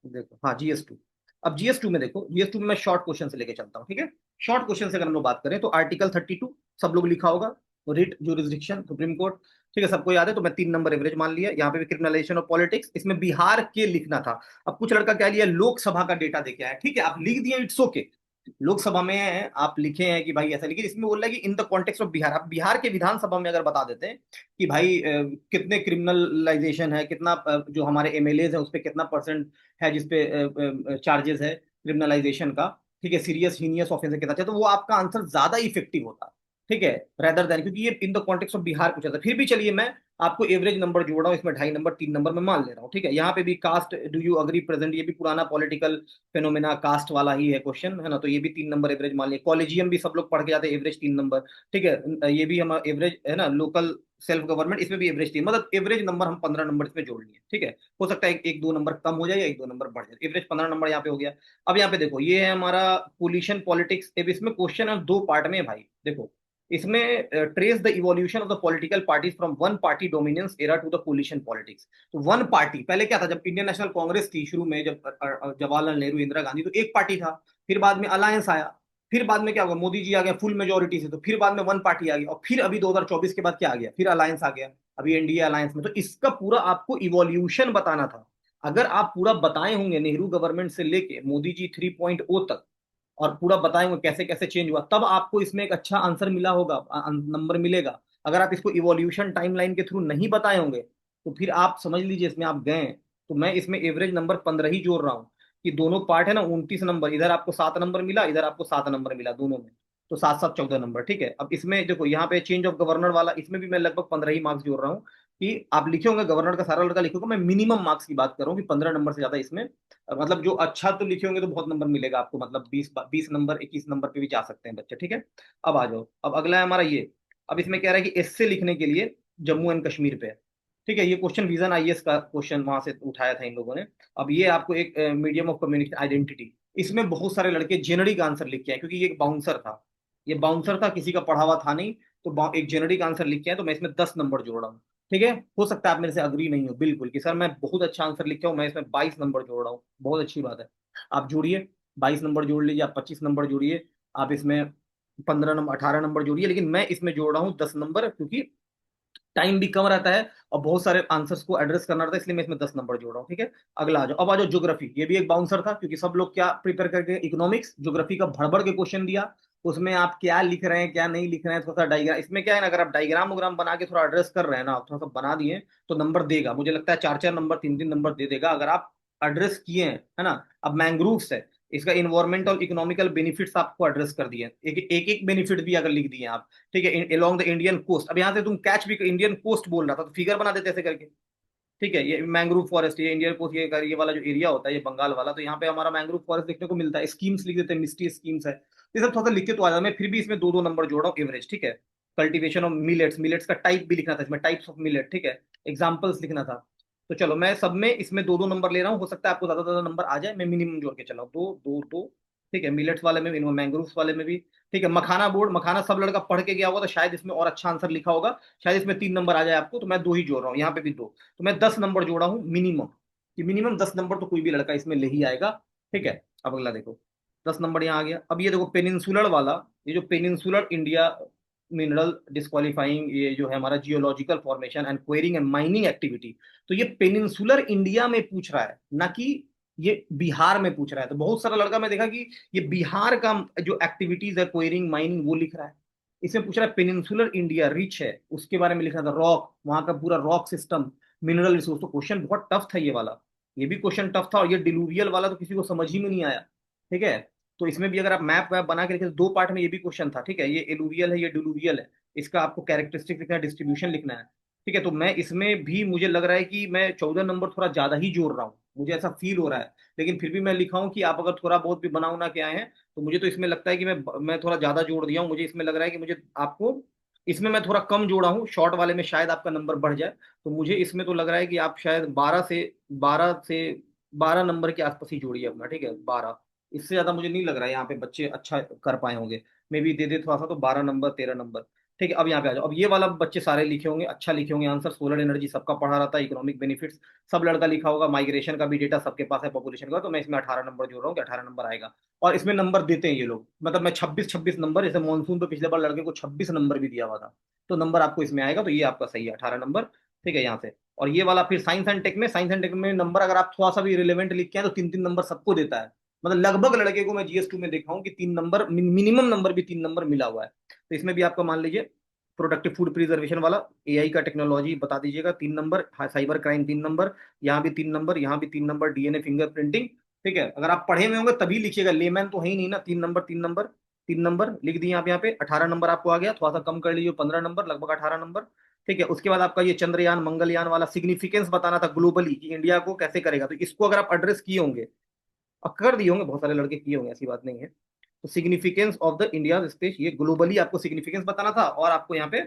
देखो हाँ GS2। अब GS2 में देखो, GS2 में मैं शॉर्ट क्वेश्चन से लेके चलता हूँ, ठीक है। शॉर्ट क्वेश्चन से अगर हम लोग बात करें, तो आर्टिकल 32 सब लोग लिखा होगा, रिट जुरिस्डिक्शन सुप्रीम कोर्ट, ठीक है, सबको याद है। तो मैं 3 नंबर एवरेज मान लिया। यहाँ पे भी क्रिमिनलाइजेशन ऑफ पॉलिटिक्स, इसमें बिहार के लिखना था। अब कुछ लड़का क्या लिया, लोकसभा का डेटा देके आया, ठीक है, आप लिख दिए, इट्स ओके। लोकसभा में आप लिखे हैं कि भाई ऐसा लिखे, इसमें बोल रहा है कि in the context of Bihar. आप बिहार के विधानसभा में अगर बता देते हैं कि भाई कितने क्रिमिनलाइजेशन है, कितना जो हमारे एमएलए है उस पर कितना परसेंट है जिसपे चार्जेस है क्रिमिनलाइजेशन का, ठीक है, सीरियस हीनियस ऑफेंस है कितना, तो वो आपका आंसर ज्यादा इफेक्टिव होता, ठीक है, रेदर देन, क्योंकि ये in the context of Bihar पूछा था। फिर भी चलिए मैं आपको एवरेज नंबर जोड़ रहा हूँ, इसमें 2.5 नंबर 3 नंबर में मान ले रहा हूँ, ठीक है। यहाँ पे भी caste, do you agree present, ये भी पुराना पॉलिटिकल फेनोमेना कास्ट वाला ही है क्वेश्चन, है ना, तो ये भी 3 नंबर एवरेज मान लिया। कॉलेजियम भी सब लोग पढ़ के जाते हैं, एवरेज 3 नंबर, ठीक है, ये भी हम एवरेज है ना, लोकल सेल्फ गवर्नमेंट, इसमें भी एवरेज 3, मतलब एवरेज नंबर हम 15 नंबर इसमें जोड़ लिए, ठीक है। हो सकता है एक दो नंबर कम हो जाए या एक दो नंबर बढ़ जाए, एवरेज 15 नंबर यहाँ पे हो गया। अब यहाँ पे देखो, ये है हमारा पोलिशन पॉलिटिक्स। अब इसमें क्वेश्चन है 2 पार्ट में है भाई, देखो इसमें trace the evolution of the political parties from one party dominance era to the coalition politics. तो वन पार्टी पहले क्या था, जब इंडियन नेशनल कांग्रेस थी शुरू में, जब जवाहरलाल नेहरू इंदिरा गांधी, तो एक पार्टी था। फिर बाद में अलायंस आया, फिर बाद में क्या होगा, मोदी जी आ गया फुल मेजोरिटी से, तो फिर बाद में वन पार्टी आ गई, और फिर अभी 2024 के बाद क्या आ गया, फिर अलायंस आ गया, अभी एनडीए अलायंस में। तो इसका पूरा आपको इवोल्यूशन बताना था। अगर आप पूरा बताए होंगे नेहरू गवर्नमेंट से लेके मोदी जी 3.0 तक, और पूरा बताएंगे कैसे कैसे चेंज हुआ, तब आपको इसमें एक अच्छा आंसर मिला होगा, नंबर मिलेगा। अगर आप इसको इवोल्यूशन टाइमलाइन के थ्रू नहीं बताए होंगे, तो फिर आप समझ लीजिए इसमें आप गए। तो मैं इसमें एवरेज नंबर 15 ही जोड़ रहा हूँ, कि दोनों पार्ट है ना 29 नंबर, इधर आपको 7 नंबर मिला, इधर आपको 7 नंबर मिला, दोनों में, तो 7 7 14 नंबर, ठीक है। अब इसमें देखो यहाँ पे चेंज ऑफ गवर्नर वाला, इसमें भी मैं लगभग 15 ही मार्क्स जोड़ रहा हूँ, कि आप लिखे होंगे गवर्नर का सारा लड़का लिखोगे, मैं मिनिमम मार्क्स की बात कर रहा हूँ, कि 15 नंबर से ज्यादा इसमें, मतलब जो अच्छा तो लिखे होंगे तो बहुत नंबर मिलेगा आपको, मतलब 20 20 नंबर 21 नंबर पे भी जा सकते हैं बच्चे, ठीक है। अब आ जाओ, अब अगला है हमारा ये। अब इसमें कह रहा है कि एससे लिखने के लिए जम्मू एंड कश्मीर पे है, ठीक है। ये क्वेश्चन विजन आईएएस का क्वेश्चन वहां से उठाया था इन लोगों ने। अब ये आपको एक मीडियम ऑफ कम्युनिकेशन आइडेंटिटी, इसमें बहुत सारे लड़के जेनरिक आंसर लिख के आए, क्योंकि ये एक बाउंसर था, ये बाउंसर था, किसी का पढ़ा हुआ था नहीं, तो एक जेनरिक आंसर लिख के आए, तो मैं इसमें 10 नंबर जोड़ रहा हूँ, ठीक है। हो सकता है आप मेरे से अग्री नहीं हो बिल्कुल, कि सर मैं बहुत अच्छा आंसर लिखा हूँ, मैं इसमें 22 नंबर जोड़ रहा हूँ, बहुत अच्छी बात है, आप जोड़िए, 22 नंबर जोड़ लीजिए, आप 25 नंबर जोड़िए, आप इसमें 15 नंबर 18 नंबर जोड़िए, लेकिन मैं इसमें जोड़ रहा हूँ 10 नंबर, क्योंकि टाइम भी कम रहता है और बहुत सारे आंसर्स को एड्रेस करना रहता है, इसलिए मैं इसमें 10 नंबर जोड़ रहा हूँ। ठीक है, अगला आ जाओ। अब आ जाओ ज्योग्राफी। ये भी एक बाउंसर था, क्योंकि सब लोग क्या प्रिपेयर करके इकोनॉमिक्स ज्योग्राफी का भड़बड़ के क्वेश्चन दिया। उसमें आप क्या लिख रहे हैं क्या नहीं लिख रहे हैं, थोड़ा सा डायग्राम, इसमें क्या है ना, अगर आप डायग्राम वग्राम बना के थोड़ा एड्रेस कर रहे हैं ना, थोड़ा सा बना दिए, तो नंबर देगा। मुझे लगता है 4 4 नंबर 3 3 नंबर दे देगा अगर आप एड्रेस किए हैं, है ना। अब मैंग्रोव्स है, इसका इन्वायरमेंटल इकोनॉमिकल बेनिफिट्स आपको एड्रेस कर दिए, एक एक, एक बेनिफिट भी अगर लिख दिए आप। ठीक है, अलोंग द इंडियन कोस्ट। अब यहाँ से तुम कैच भी, इंडियन कोस्ट बोल रहा था तो फिगर बना देते ऐसे करके। ठीक है, ये मैंग्रोव फॉरेस्ट, ये इंडियन कोस्ट, ये वाला जो एरिया होता है ये बंगाल वाला, तो यहाँ पे हमारा मैंग्रोव फॉरेस्ट देखने को मिलता है। स्कीम्स लिख देते हैं, मिस्टी स्कीम्स है, ये सब थोड़ा सा लिख के तो आ जाता। मैं फिर भी इसमें 2 2 नंबर जोड़ रहा हूँ एवरेज। ठीक है, कल्टीवेशन ऑफ मिलेट्स, मिलेट्स का टाइप भी लिखना था इसमें, टाइप्स ऑफ मिलेट। ठीक है, एग्जाम्पल्स लिखना था। तो चलो मैं सब में इसमें 2 2 नंबर ले रहा हूँ, हो सकता है आपको ज्यादा ज्यादा नंबर आ जाए, मैं मिनिमम जोड़ के चला हूँ 2 2 2। ठीक है, मिलेट्स वाले में, मैंग्रोव्स वाले में भी। ठीक है, मखाना बोर्ड, मखाना सब लड़का पढ़ के गया होगा, तो शायद इसमें और अच्छा आंसर लिखा होगा, शायद इसमें 3 नंबर आ जाए आपको, तो मैं 2 ही जोड़ रहा हूँ, यहाँ पे भी 2। तो मैं 10 नंबर जोड़ा हूँ मिनिमम, कि मिनिमम 10 नंबर तो कोई भी लड़का इसमें ले ही आएगा। ठीक है, अब अगला देखो, 10 नंबर यहाँ आ गया। अब ये देखो पेनिनसुलर वाला, ये जो पेनिनसुलर इंडिया मिनरल डिस्क्वालिफाइंग, ये जो है हमारा geological formation and quarrying and mining activity, तो ये पेनिनसुलर इंडिया में पूछ रहा है, ना कि ये बिहार में पूछ रहा है। तो बहुत सारा लड़का मैं देखा कि ये बिहार का जो एक्टिविटीज है, क्वेरिंग माइनिंग, वो लिख रहा है। इसमें पूछ रहा है पेनिनसुलर इंडिया रिच है, उसके बारे में लिखना था, रॉक, वहां का पूरा रॉक सिस्टम, मिनरल रिसोर्स। तो क्वेश्चन बहुत टफ था ये वाला, ये भी क्वेश्चन टफ था, और ये डिलूवियल वाला तो किसी को समझ ही में नहीं आया। ठीक है, तो इसमें भी अगर आप मैप वैप बना के लिखे तो 2 पार्ट में ये भी क्वेश्चन था। ठीक है, ये एलुवियल है, ये डिलूवियल है, इसका आपको कैरेक्टरिस्टिक लिखना है, डिस्ट्रीब्यूशन लिखना है। ठीक है, तो मैं इसमें भी, मुझे लग रहा है कि मैं 14 नंबर थोड़ा ज्यादा ही जोड़ रहा हूँ, मुझे ऐसा फील हो रहा है। लेकिन फिर भी मैं लिखा हूँ कि आप अगर थोड़ा बहुत भी बनाओ ना क्या है, तो मुझे तो इसमें लगता है कि मैं थोड़ा ज्यादा जोड़ दिया हूँ। मुझे इसमें लग रहा है कि मुझे आपको इसमें मैं थोड़ा कम जोड़ा हूँ, शॉर्ट वाले में शायद आपका नंबर बढ़ जाए। तो मुझे इसमें तो लग रहा है कि आप शायद 12 नंबर के आसपास ही जोड़िए अपना। ठीक है, 12, इससे ज्यादा मुझे नहीं लग रहा है यहाँ पे बच्चे अच्छा कर पाए होंगे। मे भी दे दे थोड़ा सा, तो 12 नंबर 13 नंबर। ठीक है, अब यहाँ पे आ जाओ। अब ये वाला बच्चे सारे लिखे होंगे, अच्छा लिखे होंगे आंसर। सोलर एनर्जी सबका पढ़ा रहता है, इकोनॉमिक बेनिफिट्स सब लड़का लिखा होगा, माइग्रेशन का भी डेटा सबके पास है, पॉपुलेशन का। तो मैं इसमें 18 नंबर जोड़ रहा हूँ कि 18 नंबर आएगा। और इसमें नंबर देते हैं ये लोग, मतलब मैं 26 26 नंबर, जैसे मानसून पे पिछले बार लड़के को 26 नंबर भी दिया हुआ था, तो नंबर आपको इसमें आएगा। तो ये आपका सही है, 18 नंबर। ठीक है, यहाँ से। और ये वाला फिर साइंस एंड टेक में, साइंस एंड टेक में नंबर अगर आप थोड़ा सा भी रिलेवेंट लिख के आए तो 3 3 नंबर सबको देता है। मतलब लगभग लड़के को मैं जीएस 2 में देखा हूँ कि 3 नंबर, मिनिमम नंबर भी 3 नंबर मिला हुआ है। तो इसमें भी आपका मान लीजिए प्रोडक्टिव फूड प्रिजर्वेशन वाला, एआई का टेक्नोलॉजी बता दीजिएगा, 3 नंबर। साइबर क्राइम 3 नंबर, यहाँ भी 3 नंबर, यहाँ भी 3 नंबर, डीएनए फिंगरप्रिंटिंग। ठीक है, अगर आप पढ़े हुए होंगे तभी लिखिएगा, लेमैन तो है ही नहीं ना। 3 नंबर 3 नंबर 3 नंबर लिख दिए आप यहाँ पे। 18 नंबर आपको आ गया, थोड़ा सा कम कर लीजिए, 15 नंबर, लगभग 18 नंबर। ठीक है, उसके बाद आपका ये चंद्रयान मंगलयान वाला सिग्निफिकेंस बताना था ग्लोबली, कि इंडिया को कैसे करेगा। तो इसको अगर आप एड्रेस किए होंगे, और कर दिए होंगे, बहुत सारे लड़के किए होंगे, ऐसी बात नहीं है। तो significance of the India space, ये ग्लोबली आपको सिग्निफिकेंस बताना था। और आपको यहाँ पे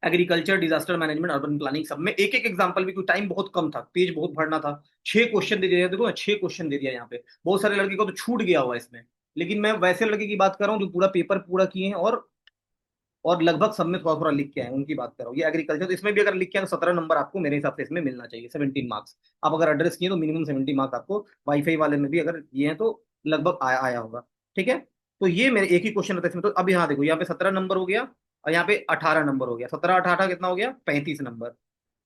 agriculture, disaster management, urban planning, सब में एक एक एग्जांपल भी, क्योंकि टाइम बहुत कम था, पेज बहुत भरना था। 6 क्वेश्चन दे दिया, देखो 6 क्वेश्चन दे दिया यहाँ पे। बहुत सारे लड़के को तो छूट गया हुआ है इसमें, लेकिन मैं वैसे लड़के की बात कर रहा हूँ जो पूरा पेपर पूरा किए हैं, और लगभग सब में थोड़ा थोड़ा लिख के आए, उनकी बात कर रहा हूँ। ये एग्रीकल्चर, तो इसमें भी अगर लिख के आए तो 17 नंबर आपको मेरे हिसाब से इसमें मिलना चाहिए, 17 मार्क्स। आप अगर एड्रेस किए तो मिनिमम 70 मार्क्स आपको। वाईफाई वाले में भी अगर ये है तो लगभग आया आया होगा। ठीक है, तो ये मेरे एक ही क्वेश्चन रहता है इसमें। तो अब यहाँ देखो, यहाँ पे 17 नंबर हो गया, और यहाँ पे 18 नंबर हो गया। 17 18 कितना हो गया, 35 नंबर।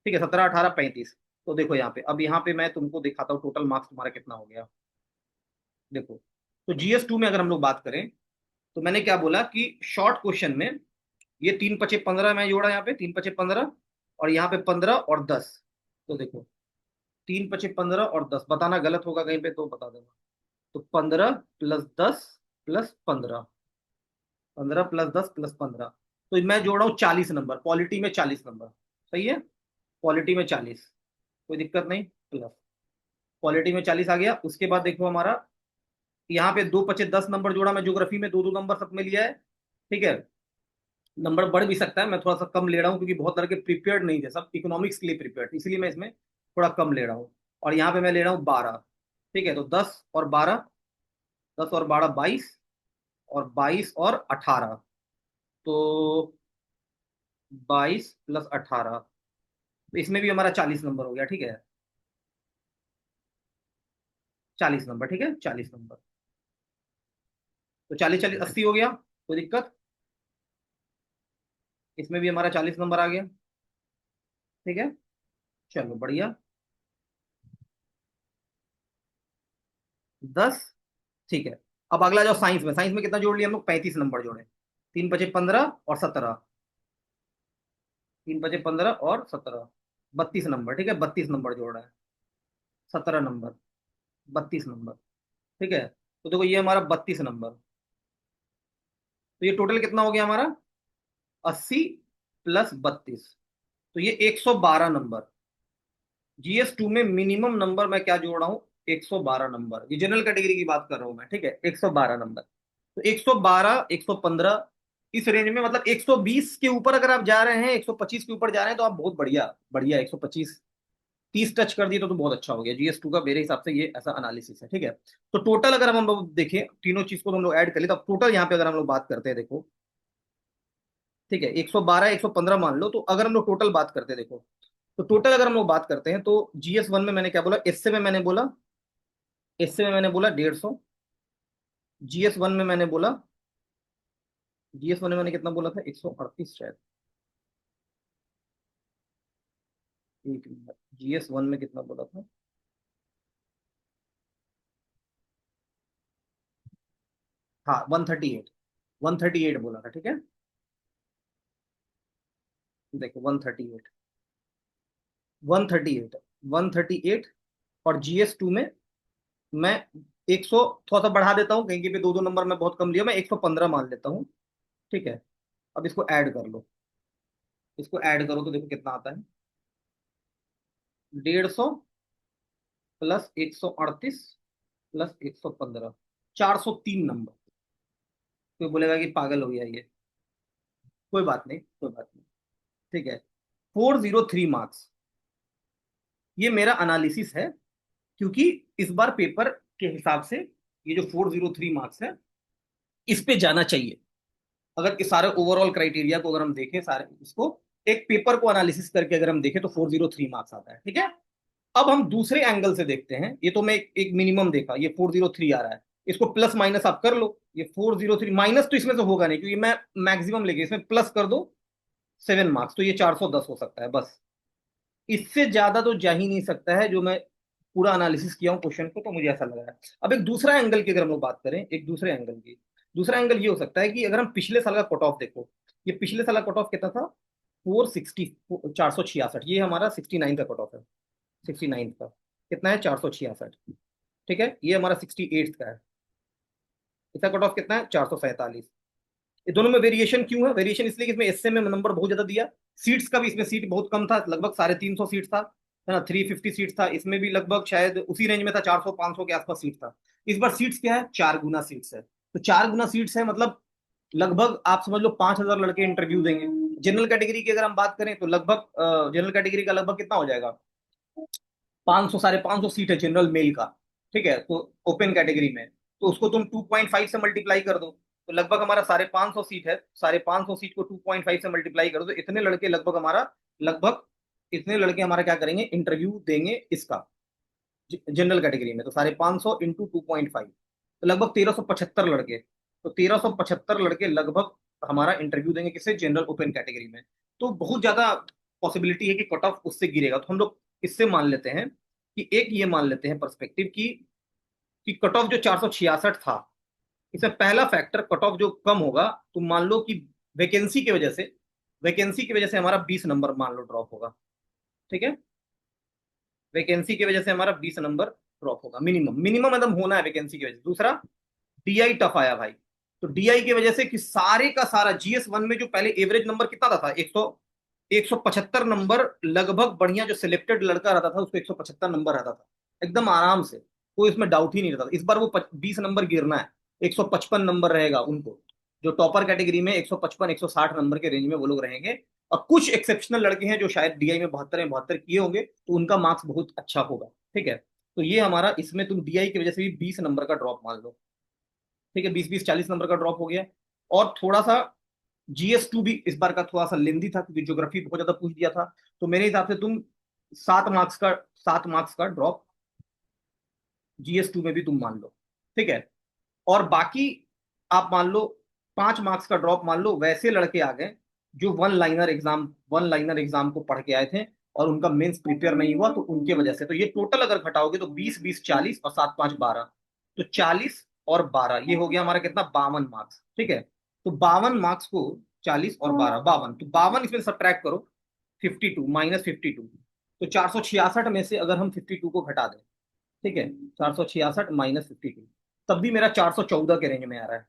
ठीक है, 17 18 35। तो देखो यहाँ पे, अब यहाँ पे मैं तुमको दिखाता हूँ टोटल मार्क्स तुम्हारा कितना हो गया। देखो, तो जीएस 2 में अगर हम लोग बात करें, तो मैंने क्या बोला कि शॉर्ट क्वेश्चन में ये 3 5 15 मैं जोड़ा यहाँ पे, 3 5 15, और यहाँ पे 15 और 10। तो देखो, 3 5 15 और 10, बताना गलत होगा कहीं पे तो बता देना। तो 15 + 10 + 15, 15 + 10 + 15, तो मैं जोड़ रहा हूँ 40 नंबर, पॉलिटी में 40 नंबर। सही है, पॉलिटी में 40, कोई दिक्कत नहीं। प्लस पॉलिटी में 40 आ गया। उसके बाद देखो हमारा यहाँ पे 2 5 10 नंबर जोड़ा मैं, ज्योग्राफी में 2 2 नंबर सब में लिया है। ठीक है, नंबर बढ़ भी सकता है, मैं थोड़ा सा कम ले रहा हूँ, क्योंकि बहुत लड़के प्रिपेयर्ड नहीं थे, सब इकोनॉमिक्स के लिए प्रिपेयर्ड, इसलिए मैं इसमें थोड़ा कम ले रहा हूँ। और यहाँ पे मैं ले रहा हूँ 12। ठीक है, तो 10 और 12, 10 और 12 22, और 22 और 18, तो 22 + 18, तो इसमें भी हमारा 40 नंबर हो गया। ठीक है, 40 नंबर, ठीक है, 40 नंबर। तो 40 40 80 हो गया। कोई दिक्कत? इसमें भी हमारा 40 नंबर आ गया। ठीक है, चलो बढ़िया। 10। ठीक है। अब अगला जाओ साइंस में। साइंस में कितना जोड़ लिया हम लोग? 35 नंबर जोड़े। 3 × 5 = 15 और 17। 3 × 5 = 15 और 17, 32 नंबर। ठीक है, 32 नंबर जोड़ रहा है। 17 नंबर, 32 नंबर। ठीक है, तो देखो ये हमारा 32 नंबर। तो ये टोटल कितना हो गया हमारा? 80 + 32। तो ये 112 नंबर। GS2 में मिनिमम नंबर मैं क्या जोड़ रहा हूँ? 112 नंबर। ये जनरल कैटेगरी की बात कर रहा हूं मैं। ठीक है, 112 नंबर। तो 112, 115 इस रेंज में, मतलब 120 के ऊपर अगर आप जा रहे हैं, 125 के ऊपर जा रहे हैं, तो आप बहुत बढ़िया बढ़िया। 125, 30 टच कर दिए तो बहुत अच्छा हो गया। GS2 का मेरे हिसाब से ये ऐसा एनालिसिस है। ठीक है, तो टोटल अगर हम लोग देखें, तीनों चीज को हम लोग ऐड कर ले, तो टोटल यहाँ पे अगर हम लोग बात करते हैं, देखो। ठीक है, 112, 115 मान लो। तो अगर हम लोग टोटल बात करते हैं, देखो, तो टोटल अगर हम लोग बात करते हैं, तो GS1 में मैंने क्या बोला? एससे में मैंने बोला 150। GS1 में मैंने बोला, GS1 में मैंने कितना बोला था? 138 शायद। एक मिनट, GS1 में कितना बोला था? हाँ, 138। 138 बोला था। ठीक है, देखो 138, 138, 138। और GS2 में मैं 100 थोड़ा सा बढ़ा देता हूँ, कहीं पे दो दो नंबर मैं बहुत कम लिया, मैं 115 मान लेता हूँ। ठीक है, अब इसको ऐड कर लो। इसको ऐड करो तो देखो कितना आता है। 150 + 138 + 115, 403 नंबर। कोई बोलेगा कि पागल हो गया ये। कोई बात नहीं, कोई बात नहीं। ठीक है, 403 मार्क्स। ये मेरा एनालिसिस है, क्योंकि इस बार पेपर के हिसाब से ये जो 403 मार्क्स है, इस पे जाना चाहिए। अगर इस सारे ओवरऑल क्राइटेरिया को अगर हम देखें, सारे इसको एक पेपर को एनालिसिस करके अगर हम देखें, तो 403 मार्क्स आता है। ठीक है, अब हम दूसरे एंगल से देखते हैं। ये तो मैं एक मिनिमम देखा, ये 403 आ रहा है। इसको प्लस माइनस आप कर लो। ये 403 माइनस तो इसमें से होगा नहीं, क्योंकि मैं मैक्सिमम लेके इसमें प्लस कर दो 7 मार्क्स, तो ये 410 हो सकता है बस। इससे ज्यादा तो जा ही नहीं सकता है, जो मैं पूरा एनालिसिस किया हूँ क्वेश्चन को, तो मुझे ऐसा लग रहा है। अब एक दूसरा एंगल की अगर हम लोग बात करें, एक दूसरे एंगल की, दूसरा एंगल ये हो सकता है कि अगर हम पिछले साल का कट ऑफ देखो। ये पिछले साल का कट ऑफ कितना था? 460, 466। ये हमारा 69 का कट ऑफ है। 69 का कितना है? 466। ठीक है, ये हमारा 68 का है। इसका कट ऑफ कितना है? 447। ये दोनों में वेरिएशन क्यों है? वेरिएशन इसलिए कि इसमें एसए में नंबर बहुत ज्यादा दिया। सीट्स का भी इसमें सीट बहुत कम था, लगभग 350 सीट था, है ना? 350 सीट था। इसमें भी लगभग शायद उसी रेंज में था, 400 500 के आसपास सीट था। इस बार सीट्स क्या है? 4 गुना सीट्स है। तो 4 गुना सीट्स है, मतलब लगभग आप समझ लो 5,000 लड़के इंटरव्यू देंगे। जनरल कैटेगरी की अगर हम बात करें, तो लगभग जनरल कैटेगरी का लगभग कितना हो जाएगा? 500, 550 सीट है जनरल मेल का। ठीक है, तो ओपन कैटेगरी में, तो उसको तुम 2.5 से मल्टीप्लाई कर दो, तो लगभग हमारा 550 सीट है। 550 सीट को 2.5 से मल्टीप्लाई कर दो, तो इतने लड़के लगभग हमारा, लगभग इतने लड़के हमारा क्या करेंगे? इंटरव्यू देंगे इसका, जनरल कैटेगरी में। तो 550 इंटू 2.5, तो लगभग 1375 लड़के। तो 1375 लड़के लगभग हमारा इंटरव्यू देंगे किसे? जनरल ओपन कैटेगरी में। तो बहुत ज्यादा पॉसिबिलिटी है कि कट ऑफ उससे गिरेगा। तो हम लोग इससे मान लेते हैं कि, एक ये मान लेते हैं पर्सपेक्टिव कि कट ऑफ जो 466 था, इसमें पहला फैक्टर कट ऑफ जो कम होगा, तो मान लो कि वैकेंसी की वजह से, वैकेंसी की वजह से हमारा 20 नंबर मान लो ड्रॉप होगा। ठीक है, वैकेंसी की वजह से हमारा 20 नंबर ड्रॉप होगा, मिनिमम मिनिमम एकदम होना है वैकेंसी की वजह से। दूसरा, डीआई टफ आया भाई। तो डीआई की वजह से कि सारे का सारा GS1 में जो पहले एवरेज नंबर कितना था? 175 नंबर लगभग। बढ़िया जो सिलेक्टेड लड़का रहता था, उसको 175 नंबर रहता था एकदम आराम से, कोई उसमें डाउट ही नहीं रहता था। इस बार वो 20 नंबर गिरना है। 155 नंबर रहेगा उनको। जो टॉपर कैटेगरी में 155 160 नंबर के रेंज में वो लोग रहेंगे। और कुछ एक्सेप्शनल लड़के हैं जो शायद डीआई में 72 किए होंगे, तो उनका मार्क्स बहुत अच्छा होगा। ठीक है, तो ये हमारा, इसमें तुम डीआई की वजह से भी 20 नंबर का ड्रॉप मान लो। ठीक है, 20 20 40 नंबर का ड्रॉप हो गया। और थोड़ा सा GS2 भी इस बार का थोड़ा सा लेंदी था, क्योंकि ज्योग्राफी बहुत ज्यादा पूछ दिया था। तो मेरे हिसाब से तुम 7 मार्क्स का, 7 मार्क्स का ड्रॉप GS2 में भी तुम मान लो। ठीक है, और बाकी आप मान लो 5 मार्क्स का ड्रॉप मान लो, वैसे लड़के आ गए जो वन लाइनर एग्जाम को पढ़ के आए थे और उनका मेंस प्रिपेयर नहीं हुआ, तो उनके वजह से। तो ये टोटल अगर घटाओगे तो 20, 20, 40 और 7, 5, 12, तो 40 और 12, ये हो गया हमारा कितना, 52 मार्क्स। ठीक है, तो 52 मार्क्स को 40 और 12, 52, तो 52 इसमें सब्ट्रैक्ट करो, 52 -52, तो 466 में से अगर हम 52 को घटा दें, ठीक है, 466 -52, तब भी मेरा 414 के रेंज में आ रहा है।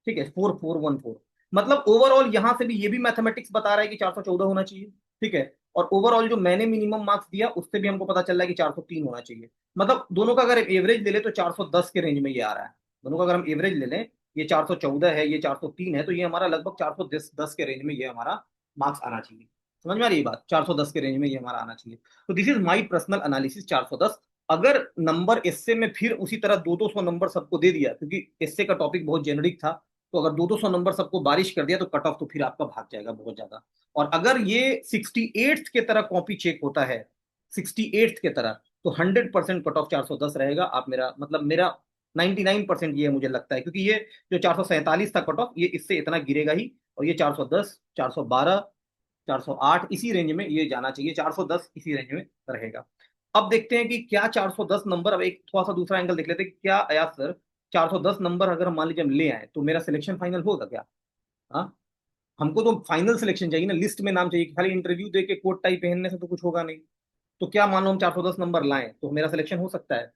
ठीक है, 4414, मतलब ओवरऑल यहां से भी ये भी मैथमेटिक्स बता रहा है कि 414 होना चाहिए। ठीक है, और ओवरऑल जो मैंने मिनिमम मार्क्स दिया उससे भी हमको पता चल रहा है कि 403 होना चाहिए। मतलब दोनों का अगर एवरेज ले ले तो 410 के रेंज में ये आ रहा है। दोनों का अगर हम एवरेज ले लें, ये 414 है, ये 403 है, तो ये हमारा लगभग 410 के रेंज में ये हमारा मार्क्स आना चाहिए। समझ में आ रही है बात, 410 के रेंज में ये हमारा आना चाहिए। तो this is my personal analysis, 410। अगर नंबर एससे में फिर उसी तरह 200-200 नंबर सबको दे दिया, क्योंकि एससे का टॉपिक बहुत जेनरिक था, तो अगर 200-200 नंबर सबको बारिश कर दिया तो कट ऑफ तो फिर आपका भाग जाएगा बहुत ज्यादा। और अगर ये 68th के तरह कॉपी चेक होता है, 68th के तरह, तो 100% कट ऑफ 410 रहेगा। आप मेरा मतलब मेरा 99% ये मुझे लगता है, क्योंकि ये जो 447 था कट ऑफ, ये इससे इतना गिरेगा ही। और ये 410, 412, 408 इसी रेंज में ये जाना चाहिए, 410 इसी रेंज में रहेगा। अब देखते हैं कि क्या 410 नंबर, अब एक थोड़ा सा दूसरा एंगल देख लेते हैं कि क्या आया सर, 410 नंबर अगर हम मान लीजिए हम ले आए तो मेरा सिलेक्शन फाइनल होगा क्या? हाँ, हमको तो फाइनल सिलेक्शन चाहिए ना, लिस्ट में नाम चाहिए। खाली इंटरव्यू दे के कोट टाई पहनने से तो कुछ होगा नहीं। तो क्या मान लो हम 410 नंबर लाएं तो मेरा सिलेक्शन हो सकता है?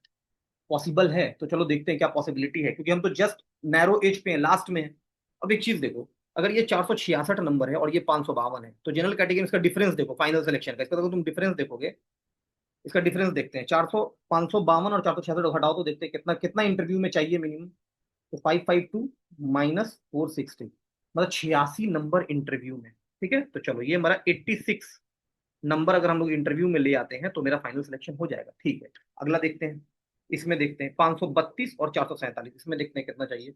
पॉसिबल है? तो चलो देखते हैं क्या पॉसिबिलिटी है, क्योंकि हम तो जस्ट नैरो एज पे हैं, लास्ट में है। अब एक चीज देखो, अगर ये 466 नंबर है और ये 552 है, तो जनरल कैटेगरी में इसका डिफरेंस देखो, फाइनल सिलेक्शन का इसका देखो, तुम डिफरेंस देखोगे, इसका डिफरेंस देखते हैं। 552 और 466 हटाओ तो देखते हैं कितना कितना इंटरव्यू में चाहिए मिनिमम। तो 552 -460, मतलब 86 नंबर इंटरव्यू में। ठीक है, तो चलो ये हमारा 86 नंबर अगर हम लोग इंटरव्यू में ले आते हैं तो मेरा फाइनल सिलेक्शन हो जाएगा। ठीक है, अगला देखते हैं। इसमें देखते हैं 532 और 447, इसमें देखते हैं कितना चाहिए।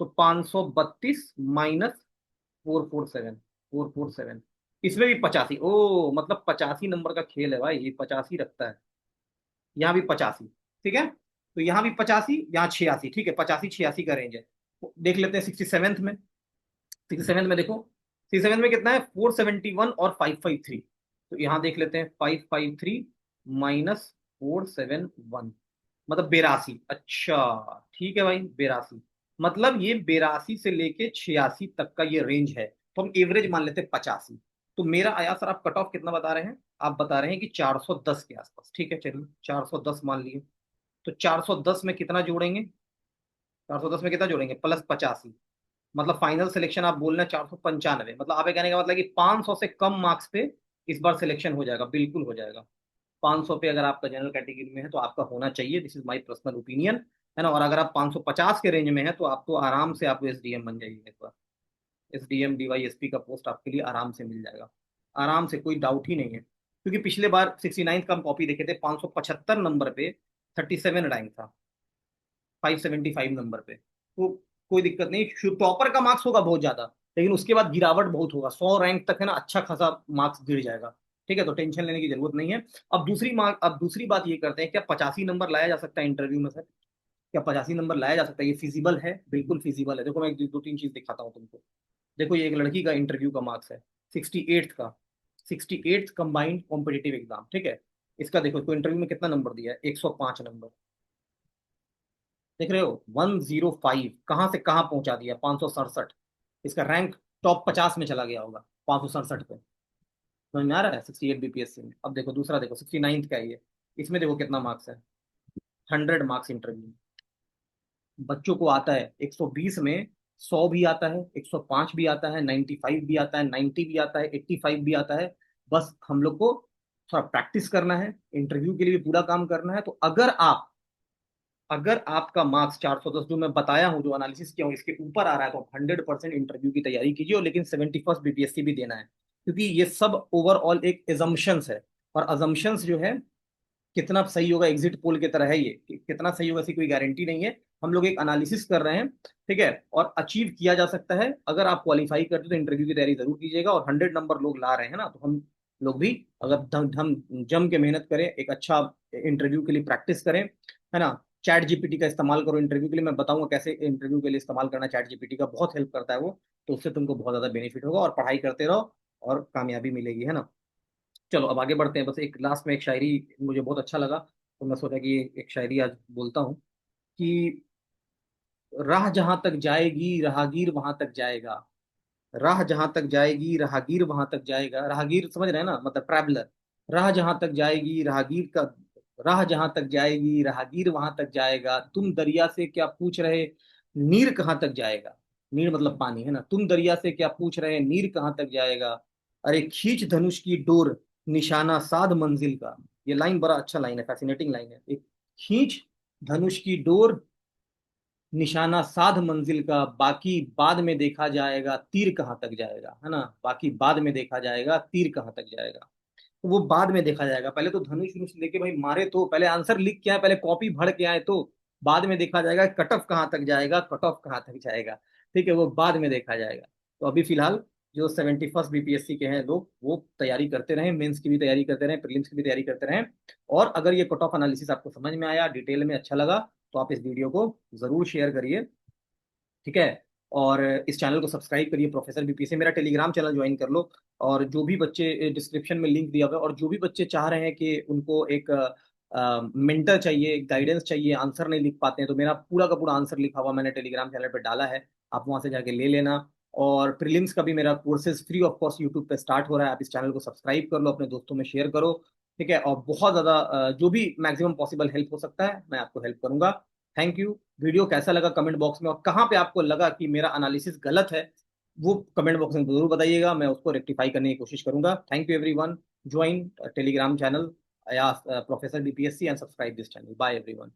तो 532 -447, 447, इसमें भी 85। ओ मतलब 85 नंबर का खेल है भाई, ये 85 रखता है। यहाँ भी 85। ठीक है, तो यहाँ भी 85, यहाँ 86। ठीक है, 85 86 का रेंज है। तो देख लेते हैं 67th में। 67th में देखो, 67th में कितना है, 471 और 553। तो यहाँ देख लेते हैं 553 -471, मतलब 82। अच्छा ठीक है भाई, 82, मतलब ये 82 से लेके 86 तक का ये रेंज है। तो हम एवरेज मान लेते हैं 85। तो मेरा आया सर, आप कट ऑफ कितना बता रहे हैं? आप बता रहे हैं कि 410 के आसपास। ठीक है, चलिए 410 मान लिए। तो 410 में कितना जोड़ेंगे? 410 में कितना जोड़ेंगे, +85, मतलब फाइनल सिलेक्शन आप बोल रहे हैं 495। मतलब आप ये कहने का मतलब कि 500 से कम मार्क्स पे इस बार सिलेक्शन हो जाएगा, बिल्कुल हो जाएगा। 500 पे अगर आपका जनरल कैटेगरी में है तो आपका होना चाहिए, this is my personal opinion, है ना। और अगर आप 550 के रेंज में है तो आप तो आराम से आपको एसडीएम बन जाइए एक बार। एसडीएम डीवाईएसपी का पोस्ट आपके लिए आराम से मिल जाएगा, आराम से, कोई डाउट ही नहीं है। क्योंकि पिछले बार 69 का हम कॉपी देखे थे, 575 नंबर पे 37 रैंक था, 575 नंबर पे। तो कोई दिक्कत नहीं, टॉपर का मार्क्स होगा बहुत ज्यादा, लेकिन उसके बाद गिरावट बहुत होगा, 100 रैंक तक है ना, अच्छा खासा मार्क्स गिर जाएगा। ठीक है, तो टेंशन लेने की जरूरत नहीं है। अब दूसरी बात ये करते हैं, क्या 85 नंबर लाया जा सकता है इंटरव्यू में सर? क्या 85 नंबर लाया जा सकता है? ये फिजिबल है, बिल्कुल फिजिबल है। देखो मैं दो तीन चीज दिखाता हूँ तुमको। देखो ये एक लड़की का इंटरव्यू का मार्क्स है, 68th का, 68th कंबाइंड कॉम्पिटेटिव एग्जाम। ठीक है, इसका देखो इसको इंटरव्यू में कितना नंबर दिया है, 105 नंबर। देख रहे हो, 105 कहाँ से कहाँ पहुंचा दिया, 567। इसका रैंक टॉप 50 में चला गया होगा, 567 पे। समझ में आ रहा है, 68 बीपीएससी में। अब देखो दूसरा, देखो 69th का है ये, इसमें देखो कितना मार्क्स है, 100 मार्क्स इंटरव्यू। बच्चों को आता है 120 में, 100 भी आता है, 105 भी आता है, 95 भी आता है, 90 भी आता है, 85 भी आता है। बस हम लोग को थोड़ा प्रैक्टिस करना है, इंटरव्यू के लिए भी पूरा काम करना है। तो अगर आपका मार्क्स 410 जो मैं बताया हूँ, जो एनालिसिस किया हूँ, इसके ऊपर आ रहा है, तो 100% इंटरव्यू की तैयारी कीजिए। और लेकिन 71st बीपीएससी भी देना है, क्योंकि ये सब ओवरऑल एक एजम्पशंस है। और अजम्पशंस जो है, कितना सही होगा एग्जिट पोल की तरह है ये, कि कितना सही होगा ऐसी कोई गारंटी नहीं है। हम लोग एक एनालिसिस कर रहे हैं। ठीक है, और अचीव किया जा सकता है। अगर आप क्वालिफाई करते हो तो इंटरव्यू की तैयारी जरूर कीजिएगा। और 100 नंबर लोग ला रहे हैं ना, तो हम लोग भी अगर हम जम के मेहनत करें, एक अच्छा इंटरव्यू के लिए प्रैक्टिस करें, है ना, चैट जीपीटी का इस्तेमाल करो इंटरव्यू के लिए। मैं बताऊंगा कैसे इंटरव्यू के लिए इस्तेमाल करना, चैट जीपीटी का बहुत हेल्प करता है वो। तो उससे तुमको बहुत ज्यादा बेनिफिट होगा, और पढ़ाई करते रहो और कामयाबी मिलेगी, है ना। चलो अब आगे बढ़ते हैं। बस एक लास्ट में एक शायरी मुझे बहुत अच्छा लगा, तो मैं सोचा कि एक शायरी आज बोलता हूँ कि राह जहां तक जाएगी राहगीर वहां तक जाएगा। राह जहां तक जाएगी राहगीर वहां तक जाएगा। राहगीर समझ रहे हैं ना, मतलब ट्रैवलर। राह जहां तक जाएगी राहगीर का, राह जहां तक जाएगी राहगीर वहां तक जाएगा। तुम दरिया से क्या पूछ रहे, नीर कहाँ तक जाएगा। नीर मतलब पानी, है ना। तुम दरिया से क्या पूछ रहे, नीर कहाँ तक जाएगा। अरे खींच धनुष की डोर, निशाना साध मंजिल का। ये लाइन बड़ा अच्छा लाइन है, फैसिनेटिंग लाइन है। एक खींच धनुष की डोर, निशाना साध मंजिल का। बाकी बाद में देखा जाएगा तीर कहाँ तक जाएगा, है ना। बाकी बाद में देखा जाएगा तीर कहाँ तक जाएगा। तो वो बाद में देखा जाएगा, पहले तो धनुष वनुष लेके भाई मारे, तो पहले आंसर लिख के आए, पहले कॉपी भर के आए, तो बाद में देखा जाएगा कट ऑफ कहाँ तक जाएगा, कट ऑफ कहाँ तक जाएगा। ठीक है, वो बाद में देखा जाएगा। तो अभी फिलहाल जो 71st बीपीएससी के हैं लोग, वो तैयारी करते रहें, मेंस की भी तैयारी करते रहें, प्रीलिम्स की भी तैयारी करते रहें। और अगर ये कट ऑफ एनालिसिस आपको समझ में आया, डिटेल में अच्छा लगा, तो आप इस वीडियो को जरूर शेयर करिए। ठीक है। और इस चैनल को सब्सक्राइब करिए, प्रोफेसर बीपीएससी। मेरा टेलीग्राम चैनल ज्वाइन कर लो। और जो भी बच्चे, डिस्क्रिप्शन में लिंक दिया हुआ है, और जो भी बच्चे चाह रहे हैं कि उनको एक मेंटर चाहिए, गाइडेंस चाहिए, आंसर नहीं लिख पाते हैं, तो मेरा पूरा का पूरा आंसर लिखा हुआ मैंने टेलीग्राम चैनल पे डाला है, आप वहां से जाके ले लेना। और प्रीलिम्स का भी मेरा courses free of cost YouTube पे स्टार्ट हो रहा है, आप इस चैनल को सब्सक्राइब कर लो, अपने दोस्तों में शेयर करो। ठीक है, और बहुत ज्यादा जो भी मैक्सिमम पॉसिबल हेल्प हो सकता है, मैं आपको हेल्प करूंगा। Thank you. वीडियो कैसा लगा कमेंट बॉक्स में, और कहाँ पे आपको लगा कि मेरा एनालिसिस गलत है, वो कमेंट बॉक्स में जरूर बताइएगा, मैं उसको रेक्टिफाई करने की कोशिश करूंगा। Thank you everyone. Join Telegram channel या professor BPSC and subscribe this channel. Bye everyone.